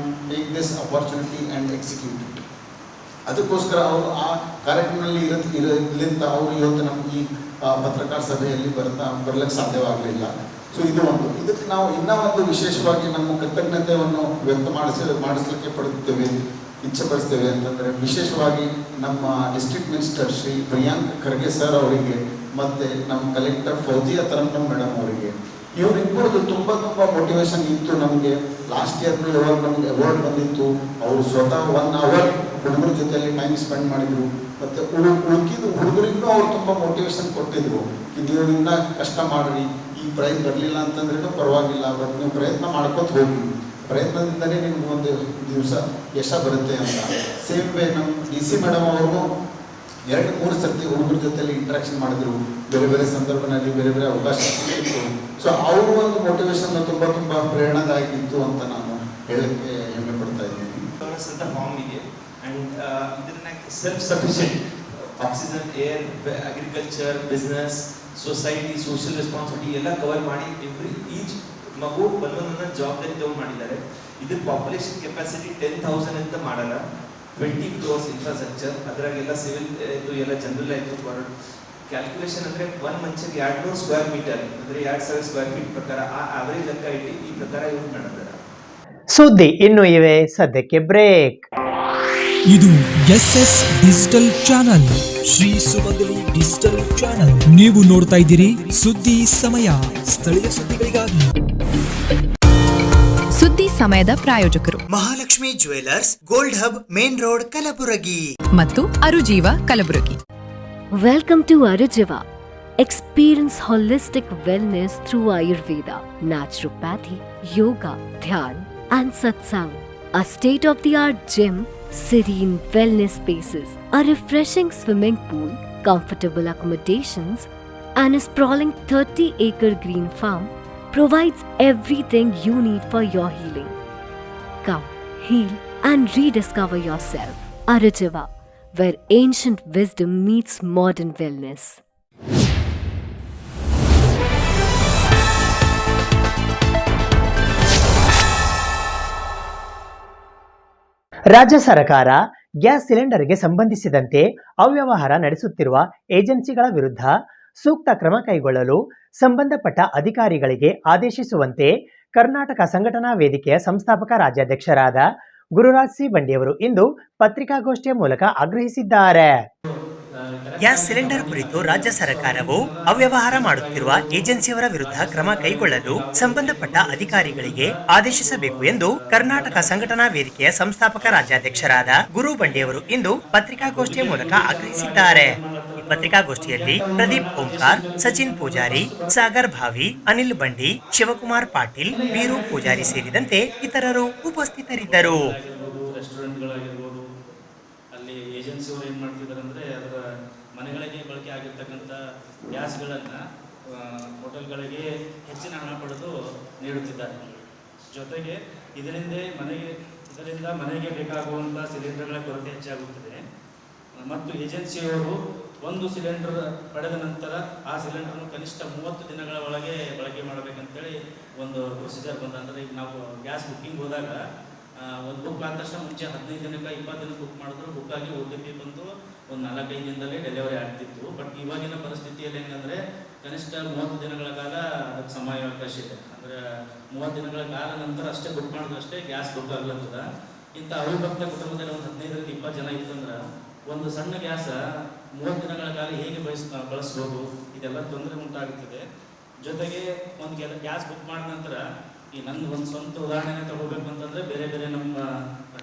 take this opportunity and execute it. ಅದಕ್ಕೋಸ್ಕರ ಅವರು ಆ ಕಾರ್ಯಕ್ರಮದಲ್ಲಿ ಇರಲಿಂದ ಅವರು ಇವತ್ತು ನಮ್ಗೆ ಈ ಪತ್ರಕಾರ ಸಭೆಯಲ್ಲಿ ಬರ್ಲಿಕ್ಕೆ ಸಾಧ್ಯವಾಗಲಿಲ್ಲ. ಸೊ ಇದು ಒಂದು. ಇದಕ್ಕೆ ನಾವು ಇನ್ನೂ ಒಂದು ವಿಶೇಷವಾಗಿ ನಮ್ಮ ಕೃತಜ್ಞತೆಯನ್ನು ವ್ಯಕ್ತ ಮಾಡಿಸಲಿಕ್ಕೆ ಪಡುತ್ತೇವೆ, ಇಚ್ಛೆಪಡಿಸ್ತೇವೆ ಅಂತಂದರೆ ವಿಶೇಷವಾಗಿ ನಮ್ಮ district minister Shri Priyank Kharge sir ಅವರಿಗೆ ಮತ್ತು ನಮ್ಮ ಕಲೆಕ್ಟರ್ ಫೌಜಿಯಾ ತರಂಗಂ ಮೇಡಮ್ ಅವರಿಗೆ. ಇವರಿಬ್ಬರದು ತುಂಬ ಮೋಟಿವೇಶನ್ ಇತ್ತು ನಮಗೆ. ಲಾಸ್ಟ್ ಇಯರ್ ಯಾವಾಗ ನಮಗೆ ಅವಾರ್ಡ್ ಬಂದಿತ್ತು, ಅವರು ಸ್ವತಃ 1 ಅವರ್ ಹುಡುಗರ ಜೊತೆಯಲ್ಲಿ ಟೈಮ್ ಸ್ಪೆಂಡ್ ಮಾಡಿದರು. ಮತ್ತು ಉಳ್ಕಿದ್ದು ಹುಡುಗರಿಗೂ ಅವ್ರು ತುಂಬ ಮೋಟಿವೇಶನ್ ಕೊಟ್ಟಿದ್ರು. ನೀವು ಇನ್ನೂ ಕಷ್ಟ ಮಾಡಿರಿ, ಈ ಪ್ರೈಸ್ ಬರಲಿಲ್ಲ ಅಂತಂದ್ರೂ ಪರವಾಗಿಲ್ಲ, ಬಟ್ ನೀವು ಪ್ರಯತ್ನ ಮಾಡ್ಕೊತ ಹೋಗಿ, ಪ್ರಯತ್ನದಿಂದಲೇ ನಿಮ್ಗೆ ಒಂದು ದಿವಸ ಯಶ ಬರುತ್ತೆ ಅಂತ. ಸೇಮ್ ವೇ ನಮ್ಮ DC ಮೇಡಮ್ ಅವರು 2-3 ಸರ್ತಿ ಹುಡುಗರ ಜೊತೆಯಲ್ಲಿ ಇಂಟ್ರಾಕ್ಷನ್ ಮಾಡಿದ್ರು, ಬೇರೆ ಬೇರೆ ಸಂದರ್ಭದಲ್ಲಿ ಬೇರೆ ಬೇರೆ ಅವಕಾಶ ಸಿಕ್ಕಿತ್ತು. ಸೊ ಅವರು ಒಂದು ಮೋಟಿವೇಶನ್ ತುಂಬ ಪ್ರೇರಣಾದಾಯಕ ಇತ್ತು ಅಂತ ನಾನು ಹೇಳಕ್ಕೆ ಹೆಮ್ಮೆ ಪಡ್ತಾ ಇದ್ದೀನಿ. ಫಾರ್ಮ್ ಇದೆ ಆ್ಯಂಡ್ ಇದನ್ನ self sufficient oxygen, air, agriculture, business, society, social responsibility ಎಲ್ಲ ಕವರ್ ಮಾಡಿ ಈಚ್ ಮಗು ಒಂದೊಂದೊಂದು ಜವಾಬ್ದಾರಿ ತಗೊಂಡು ಮಾಡಿದ್ದಾರೆ. ಇದು ಪಾಪ್ಯುಲೇಷನ್ ಕೆಪಾಸಿಟಿ 10,000 ಅಂತ ಮಾಡಲ್ಲ, 20 crores ಇನ್ಫ್ರಾಸ್ಟ್ರಕ್ಚರ್, ಅದರಾಗೆಲ್ಲ ಸಿವಿಲ್ ಇದು ಎಲ್ಲ ಜನರಲ್ ಆಯಿತು. ಕ್ಯಾಲ್ಕುಲೇಷನ್ ಅಂದರೆ ಒಂದು ಮನುಷ್ಯಗೆ 200 ಸ್ಕ್ವೇರ್ ಮೀಟರ್ ಅಂದರೆ 2,000 ಸ್ಕ್ವೇರ್ ಫೀಟ್ ಪ್ರಕಾರ ಆ ಆವರೇಜ್ ಲೆಕ್ಕ ಇಟ್ಟು ಈ ಪ್ರಕಾರ ಯೂಸ್ ಮಾಡಿದ್ದಾರೆ. ಸುದ್ದಿ ಇನ್ನು ಇವೆ, ಸದ್ಯಕ್ಕೆ ಬ್ರೇಕ್. ಇದು SS ಡಿಜಿಟಲ್ ಚಾನಲ್, ಶ್ರೀ ಸುಮಂಗಲಿ ಡಿಜಿಟಲ್ ಚಾನಲ್. ನೀವು ನೋಡ್ತಾ ಇದ್ದೀರಿ ಸುದ್ದಿ ಸಮಯ, ಸ್ಥಳೀಯ ಸುದ್ದಿಗಳಿಗಾಗಿ. ಸುದ್ದಿ ಸಮಯದ ಪ್ರಾಯೋಜಕರು Mahalakshmi jewellers, gold hub, main road, Kalaburagi ಮತ್ತು ಅರುಜೀವ Kalaburagi. Welcome to Arujiva. Experience holistic wellness through Ayurveda, naturopathy, yoga, dhyan, and satsang. A state-of-the-art gym, serene wellness spaces, a refreshing swimming pool, comfortable accommodations, and a sprawling 30-acre green farm provides everything you need for your healing. Come, heal, and rediscover yourself. Arujiva, where ancient wisdom meets modern wellness. ರಾಜ್ಯ ಸರ್ಕಾರ gas ಸಿಲಿಂಡರ್ಗೆ ಸಂಬಂಧಿಸಿದಂತೆ ಅವ್ಯವಹಾರ ನಡೆಸುತ್ತಿರುವ ಏಜೆನ್ಸಿಗಳ ವಿರುದ್ಧ ಸೂಕ್ತ ಕ್ರಮ ಕೈಗೊಳ್ಳಲು ಸಂಬಂಧಪಟ್ಟ ಅಧಿಕಾರಿಗಳಿಗೆ ಆದೇಶಿಸುವಂತೆ ಕರ್ನಾಟಕ ಸಂಘಟನಾ ವೇದಿಕೆಯ ಸಂಸ್ಥಾಪಕ ರಾಜ್ಯಾಧ್ಯಕ್ಷರಾದ ಗುರುರಾಜ್ ಸಿ ಬಂಡಿಯವರು ಇಂದು ಪತ್ರಿಕಾಗೋಷ್ಠಿಯ ಮೂಲಕ ಆಗ್ರಹಿಸಿದ್ದಾರೆ. ಗ್ಯಾಸ್ ಸಿಲಿಂಡರ್ ಕುರಿತು ರಾಜ್ಯ ಸರ್ಕಾರವು ಅವ್ಯವಹಾರ ಮಾಡುತ್ತಿರುವ ಏಜೆನ್ಸಿಯವರ ವಿರುದ್ಧ ಕ್ರಮ ಕೈಗೊಳ್ಳಲು ಸಂಬಂಧಪಟ್ಟ ಅಧಿಕಾರಿಗಳಿಗೆ ಆದೇಶಿಸಬೇಕು ಎಂದು ಕರ್ನಾಟಕ ಸಂಘಟನಾ ವೇದಿಕೆಯ ಸಂಸ್ಥಾಪಕ ರಾಜ್ಯಾಧ್ಯಕ್ಷರಾದ ಗುರು ಬಂಡಿಯವರು ಇಂದು ಪತ್ರಿಕಾಗೋಷ್ಠಿಯ ಮೂಲಕ ಆಗ್ರಹಿಸಿದ್ದಾರೆ. ಪತ್ರಿಕಾಗೋಷ್ಠಿಯಲ್ಲಿ ಪ್ರದೀಪ್ ಓಂಕಾರ್, ಸಚಿನ್ ಪೂಜಾರಿ, ಸಾಗರ್ ಭಾವಿ, ಅನಿಲ್ ಬಂಡಿ, ಶಿವಕುಮಾರ್ ಪಾಟೀಲ್, ಬೀರು ಪೂಜಾರಿ ಸೇರಿದಂತೆ ಇತರರು ಉಪಸ್ಥಿತರಿದ್ದರು. ರೆಸ್ಟೋರೆಂಟ್ಗಳಾಗಿರ್ಬೋದು, ಅಲ್ಲಿ ಏಜೆನ್ಸಿಯವರು ಏನು ಮಾಡ್ತಿದ್ದಾರೆ ಅಂದರೆ ಅದರ ಮನೆಗಳಿಗೆ ಬಳಕೆ ಆಗಿರ್ತಕ್ಕಂಥ ಗ್ಯಾಸ್ಗಳನ್ನು ಹೋಟೆಲ್ಗಳಿಗೆ ಹೆಚ್ಚಿನ ಹಣ ಪಡೆದು ನೀಡುತ್ತಿದ್ದಾರೆ. ಜೊತೆಗೆ ಇದರಿಂದ ಮನೆಗೆ ಬೇಕಾಗುವಂಥ ಸಿಲಿಂಡರ್ಗಳ ಕೊರತೆ ಹೆಚ್ಚಾಗುತ್ತದೆ ಮತ್ತು ಏಜೆನ್ಸಿಯವರು ಒಂದು ಸಿಲಿಂಡರ್ ಪಡೆದ ನಂತರ ಆ ಸಿಲಿಂಡರ್ನು ಕನಿಷ್ಠ 30 ದಿನಗಳ ಒಳಗೆ ಬಳಕೆ ಮಾಡಬೇಕಂತೇಳಿ ಒಂದು ಪ್ರೊಸೀಜರ್ ಬಂದಂದರೆ, ಈಗ ನಾವು ಗ್ಯಾಸ್ ಬುಕ್ಕಿಂಗ್ ಹೋದಾಗ ಒಂದು ಬುಕ್ ಆದ ತಕ್ಷಣ ಮುಂಚೆ 15 ದಿನಕ್ಕೆ 20 ದಿನಕ್ಕೆ ಬುಕ್ ಮಾಡಿದ್ರು ಬುಕ್ ಆಗಿ OTP ಬಂದು ಒಂದು 4-5 ದಿನದಲ್ಲೇ ಡೆಲಿವರಿ ಆಗ್ತಿತ್ತು. ಬಟ್ ಇವಾಗಿನ ಪರಿಸ್ಥಿತಿಯಲ್ಲಿ ಹೆಂಗಂದರೆ ಕನಿಷ್ಠ 30 ದಿನಗಳ ಕಾಲ ಅದಕ್ಕೆ ಸಮಯಾವಕಾಶ ಇದೆ. ಅಂದರೆ 30 ದಿನಗಳ ಕಾಲ ನಂತರ ಅಷ್ಟೇ ಬುಕ್ ಮಾಡಿದ್ರೆ ಅಷ್ಟೇ ಗ್ಯಾಸ್ ಬುಕ್ ಆಗ್ಲತ್ತದ. ಇಂಥ ಅವಿಭಕ್ತ ಕುಟುಂಬದಲ್ಲಿ ಒಂದು 15-20 ಜನ ಇತ್ತಂದ್ರೆ ಒಂದು ಸಣ್ಣ ಗ್ಯಾಸ 30 ದಿನಗಳ ಕಾಲ ಹೇಗೆ ಬಳಸ್ಬೋದು, ಇದೆಲ್ಲ ತೊಂದರೆ ಉಂಟಾಗುತ್ತದೆ. ಜೊತೆಗೆ ಒಂದು ಗ್ಯಾಸ್ ಬುಕ್ ಮಾಡಿದ ನಂತರ ಈ ನನ್ನ ಒಂದು ಸ್ವಂತ ಉದಾಹರಣೆ ತಗೋಬೇಕು ಅಂತಂದರೆ ಬೇರೆ ನಮ್ಮ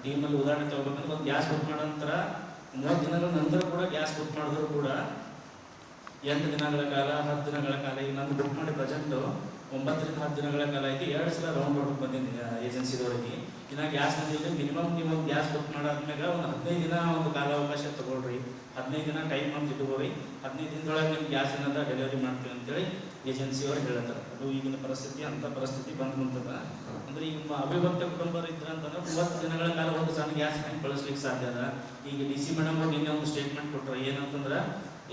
ಟೀಮಲ್ಲಿ ಉದಾಹರಣೆ ತಗೋಬೇಕಂದ್ರೆ ಒಂದು ಗ್ಯಾಸ್ ಬುಕ್ ಮಾಡೋ ನಂತರ 30 ದಿನಗಳ ನಂತರ ಕೂಡ ಗ್ಯಾಸ್ ಬುಕ್ ಮಾಡಿದ್ರು ಕೂಡ 8 ದಿನಗಳ ಕಾಲ, 10 ದಿನಗಳ ಕಾಲ, ಈಗ ನಾನು ಬುಕ್ ಮಾಡಿ ಪ್ರೆಸೆಂಟು 9ರಿಂದ 10 ದಿನಗಳ ಕಾಲ ಆಯಿತು. 2 ಸಲ ರೌಂಡ್ ರೋಡ್ ಬಂದಿದ್ದೀನಿ ಏಜೆನ್ಸಿದವರಿಗೆ. ಇನ್ನು ಗ್ಯಾಸ್ ಬಂದಿಲ್ಲ, ಮಿನಿಮಮ್ ನೀವು ಒಂದು ಗ್ಯಾಸ್ ಬುಕ್ ಮಾಡಾದ್ಮೇಲೆ ಒಂದು 15 ದಿನ ಒಂದು ಕಾಲಾವಕಾಶ ತಗೊಳ್ರಿ, 15 ದಿನ ಟೈಮ್ ಅಂತ ಇಟ್ಕೋರಿ, 15 ದಿನದೊಳಗೆ ನಿಮ್ಮ ಗ್ಯಾಸ್ ಏನಂತ ಡೆಲಿವರಿ ಮಾಡ್ತೀವಿ ಅಂತೇಳಿ ಏಜೆನ್ಸಿಯವರು ಹೇಳ್ತಾರೆ. ಅದು ಈಗಿನ ಪರಿಸ್ಥಿತಿ ಅಂಥ ಪರಿಸ್ಥಿತಿ ಬಂದು ಕುಂತದ. ಅಂದರೆ ಈಗ ಅವಿಭಕ್ತ ಕುಟುಂಬರು ಇದ್ರಂತಂದ್ರೆ 30 ದಿನಗಳ ಕಾಲ ಒಂದು ಸಣ್ಣ ಗ್ಯಾಸ್ ಹೆಂಗೆ ಬಳಸ್ಲಿಕ್ಕೆ ಸಾಧ್ಯ ಅದ. ಈಗ DC ಮೇಡಮ್ ಅವ್ರು ನಿನ್ನೆ ಒಂದು ಸ್ಟೇಟ್ಮೆಂಟ್ ಕೊಟ್ಟರು, ಏನಂತಂದ್ರೆ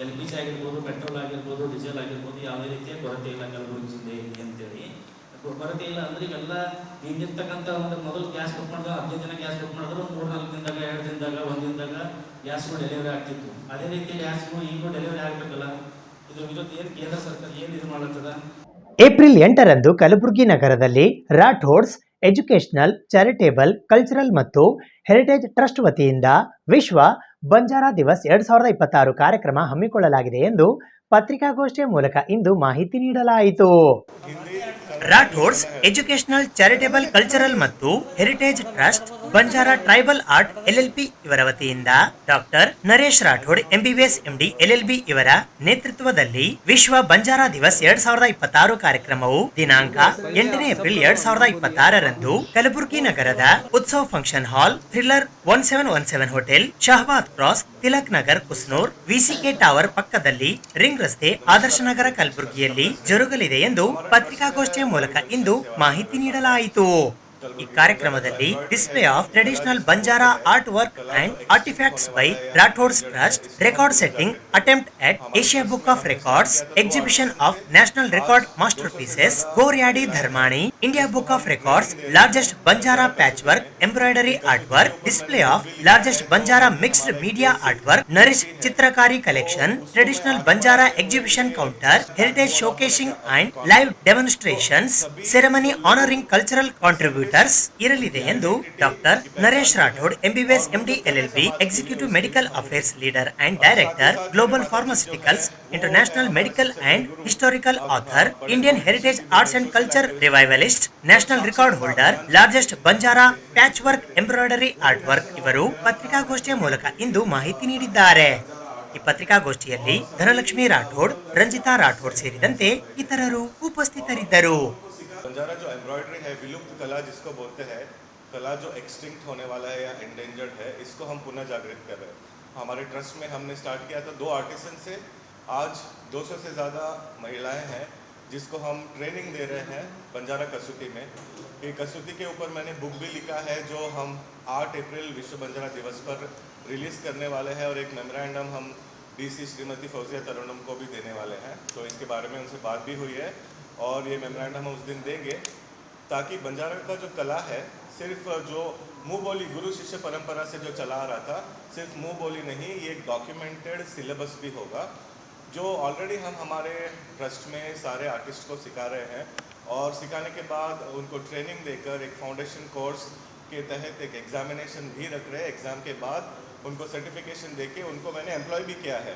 LPG ಆಗಿರ್ಬೋದು, ಪೆಟ್ರೋಲ್ ಆಗಿರ್ಬೋದು, ಡೀಸೆಲ್ ಆಗಿರ್ಬೋದು, ಯಾವುದೇ ರೀತಿಯ ಕೊರತೆ ಇಲ್ಲ ಕಲಬುರಗಿ ಜಿಲ್ಲೆಯಲ್ಲಿ ಅಂತೇಳಿ. ಕೊರತೆ ಇಲ್ಲ ಅಂದರೆ ಈಗೆಲ್ಲ ಹಿಂದಿರ್ತಕ್ಕಂಥ ಒಂದು ಮೊದಲು ಗ್ಯಾಸ್ ಬುಕ್ ಮಾಡಿದ್ರೆ 15 ದಿನ ಗ್ಯಾಸ್ ಬುಕ್ ಮಾಡಿದ್ರೆ ಒಂದು 3-4 ದಿನದಾಗ, 2 ದಿನದಾಗ, 1 ದಿನದಾಗ ಗ್ಯಾಸ್ಗಳು ಡೆಲಿವರಿ ಆಗ್ತಿತ್ತು. ಅದೇ ರೀತಿ ಗ್ಯಾಸ್ಗಳು ಈಗೂ ಡೆಲಿವರಿ ಆಗಬೇಕಲ್ಲ. ಇದು ವಿರುದ್ಧ ಏನು ಕೇಂದ್ರ ಸರ್ಕಾರ ಏನು ಇದು ಮಾಡತ್ತದ? ಏಪ್ರಿಲ್ 8ರಂದು ಕಲಬುರಗಿ ನಗರದಲ್ಲಿ ರಾಠೋಡ್ಸ್ ಎಜುಕೇಷನಲ್, ಚಾರಿಟೇಬಲ್, ಕಲ್ಚರಲ್ ಮತ್ತು ಹೆರಿಟೇಜ್ ಟ್ರಸ್ಟ್ ವತಿಯಿಂದ ವಿಶ್ವ ಬಂಜಾರಾ ದಿವಸ್ 2026 ಕಾರ್ಯಕ್ರಮ ಹಮ್ಮಿಕೊಳ್ಳಲಾಗಿದೆ ಎಂದು ಪತ್ರಿಕಾಗೋಷ್ಠಿಯ ಮೂಲಕ ಇಂದು ಮಾಹಿತಿ ನೀಡಲಾಯಿತು. ರಾಠೋಡ್ಸ್ ಎಜುಕೇಷನಲ್, ಚಾರಿಟೇಬಲ್, ಕಲ್ಚರಲ್ ಮತ್ತು heritage trust, Banjara tribal art LLP ಇವರ ವತಿಯಿಂದ doctor Naresh Rathod MBBS MD LLB ಇವರ ನೇತೃತ್ವದಲ್ಲಿ ವಿಶ್ವ ಬಂಜಾರಾ ದಿವಸ್ 2026 ಕಾರ್ಯಕ್ರಮವು ದಿನಾಂಕ 8ನೇ ಏಪ್ರಿಲ್ 2026ರಂದು ಕಲಬುರಗಿ ನಗರದ Utsav function hall, thriller 1717 hotel, Shahabad cross, Tilak Nagar, Kusnoor, VCK tower ಪಕ್ಕದಲ್ಲಿ, ರಿಂಗ್ ರಸ್ತೆ, ಆದರ್ಶ ನಗರ, ಕಲಬುರಗಿಯಲ್ಲಿ ಜರುಗಲಿದೆ ಎಂದು ಪತ್ರಿಕಾಗೋಷ್ಠಿಯ ಮೂಲಕ ಇಂದು ಮಾಹಿತಿ ನೀಡಲಾಯಿತು. ಈ ಕಾರ್ಯಕ್ರಮದಲ್ಲಿ display of traditional Banjara artwork and artifacts by Rathods trust, record setting attempt at Asia book of records, exhibition of national record masterpieces, Goryadi Dharmani, India book of records, largest Banjara patchwork embroidery artwork, display of largest Banjara mixed media artwork, ನರಿಶ್ ಚಿತ್ರಕಾರಿ collection, traditional Banjara exhibition counter, heritage showcasing and live demonstrations, ceremony honouring cultural contributors ಇರಲಿದೆ ಎಂದು doctor Naresh Rathod, MBBS MD LLB, executive medical affairs leader and director, global pharmaceuticals, international medical and historical author, Indian heritage arts and culture revivalist, national record holder, largest Banjara patchwork embroidery artwork ಇವರು ಪತ್ರಿಕಾಗೋಷ್ಠಿಯ ಮೂಲಕ ಇಂದು ಮಾಹಿತಿ ನೀಡಿದ್ದಾರೆ. ಈ ಪತ್ರಿಕಾಗೋಷ್ಠಿಯಲ್ಲಿ ಧನಲಕ್ಷ್ಮಿ ರಾಠೋಡ್, ರಂಜಿತಾ ರಾಠೋಡ್ ಸೇರಿದಂತೆ ಇತರರು ಉಪಸ್ಥಿತರಿದ್ದರು. बंजारा जो एम्ब्रॉयडरी है, विलुप्त कला जिसको बोलते हैं, कला जो एक्सटिंक्ट होने वाला है या एंडेंजर्ड है, इसको हम पुनः जागृत कर रहे हैं. हमारे ट्रस्ट में हमने स्टार्ट किया था 2 आर्टिसन से, आज 200 से ज़्यादा महिलाएं हैं जिसको हम ट्रेनिंग दे रहे हैं बंजारा कसूती में. ये कसूती के ऊपर मैंने बुक भी लिखा है जो हम 8 अप्रैल विश्व बंजारा दिवस पर रिलीज़ करने वाले हैं, और एक मेमोरेंडम हम DC श्रीमती फौजिया तरुणम को भी देने वाले हैं. तो इसके बारे में उनसे बात भी हुई है और ये मेमोरेंडम हम उस दिन देंगे ताकि बंजारा का जो कला है, सिर्फ जो मुँह बोली गुरु शिष्य परंपरा से जो चला आ रहा था, सिर्फ मुँह बोली नहीं, ये एक डॉक्यूमेंटेड सिलेबस भी होगा जो ऑलरेडी हम हमारे ट्रस्ट में सारे आर्टिस्ट को सिखा रहे हैं, और सिखाने के बाद उनको ट्रेनिंग देकर एक फाउंडेशन कोर्स के तहत एक एग्जामिनेशन भी रख रहे हैं. एग्ज़ाम के बाद उनको सर्टिफिकेशन देके उनको मैंने एम्प्लॉय भी किया है.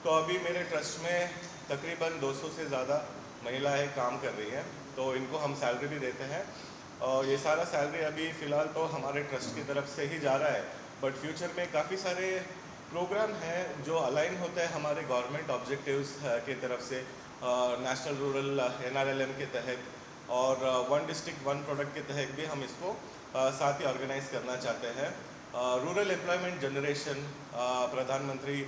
तो अभी मेरे ट्रस्ट में तकरीबन 200 से ज़्यादा महिलाएं काम कर रही हैं, तो इनको हम सैलरी भी देते हैं. और ये सारा सैलरी अभी फ़िलहाल तो हमारे ट्रस्ट की तरफ से ही जा रहा है, बट फ्यूचर में काफ़ी सारे प्रोग्राम हैं जो अलाइन होते हैं हमारे गवर्नमेंट ऑब्जेक्टिव्स के तरफ से, नेशनल रूरल NRLM के तहत और 1 डिस्ट्रिक्ट 1 प्रोडक्ट के तहत भी हम इसको साथ ही ऑर्गेनाइज करना चाहते हैं. रूरल एम्प्लॉयमेंट जनरेशन प्रधानमंत्री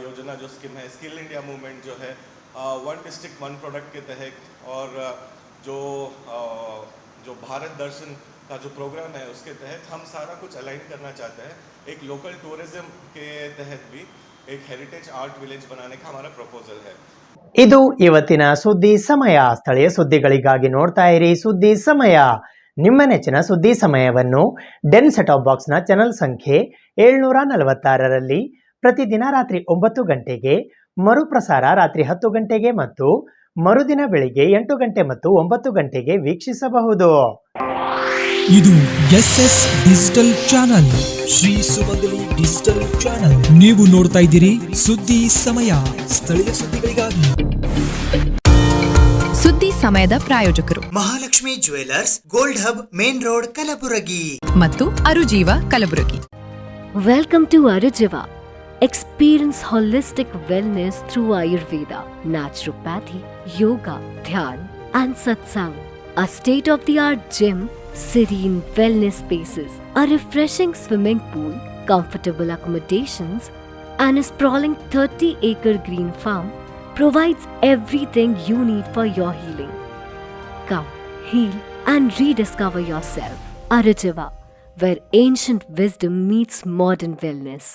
योजना जो स्कीम है, स्किल इंडिया मूवमेंट जो है, 1 डिस्ट्रिक्ट 1 प्रोडक्ट के तहत, और जो भारत दर्शन का जो प्रोग्राम है उसके तहत हम सारा कुछ अलाइन करना चाहते हैं. एक लोकल टूरिज्म के तहत भी एक हेरिटेज आर्ट विलेज बनाने का हमारा प्रपोजल है. ಇದು ಇವತ್ತಿನ ಸುದ್ದಿ ಸಮಯ. ಸ್ಥಳೀಯ ಸುದ್ದಿಗಳಿಗಾಗಿ ನೋಡ್ತಾ ಇರಿ ಸುದ್ದಿ ಸಮಯ. ನಿಮ್ಮ ನೆಚ್ಚಿನ ಸುದ್ದಿ ಸಮಯವನ್ನು ಡೆನ್ ಸೆಟಾಪ್ ಬಾಕ್ಸ್ನ ಚಾನಲ್ ಸಂಖ್ಯೆ 746ರಲ್ಲಿ ಪ್ರತಿದಿನ ರಾತ್ರಿ 9 ಗಂಟೆಗೆ, ಮರುಪ್ರಸಾರ ರಾತ್ರಿ 10 ಗಂಟೆಗೆ ಮತ್ತು ಮರುದಿನ ಬೆಳಿಗ್ಗೆ 8 ಗಂಟೆ ಮತ್ತು 9 ಗಂಟೆಗೆ ವೀಕ್ಷಿಸಬಹುದು. ಇದು SS ಡಿಜಿಟಲ್ ಚಾನಲ್, ಶ್ರೀ ಸುಮಂಗಲಿ ಡಿಜಿಟಲ್ ಚಾನಲ್. ನೀವು ನೋಡ್ತಾ ಇದ್ದೀರಿ ಸುದ್ದಿ ಸಮಯ, ಸ್ಥಳೀಯ ಸುದ್ದಿಗಳಿಗಾಗಿ. ಸುದ್ದಿ ಸಮಯದ ಪ್ರಾಯೋಜಕರು Mahalakshmi jewellers, gold hub, main road, Kalaburagi ಮತ್ತು ಅರುಜೀವ Kalaburagi. Welcome to Arujiva. Experience holistic wellness through Ayurveda, naturopathy, yoga, dhyan, and satsang. A state-of-the-art gym, serene wellness spaces, a refreshing swimming pool, comfortable accommodations, and a sprawling 30-acre green farm provides everything you need for your healing. Come, heal, and rediscover yourself. Arujiva, where ancient wisdom meets modern wellness.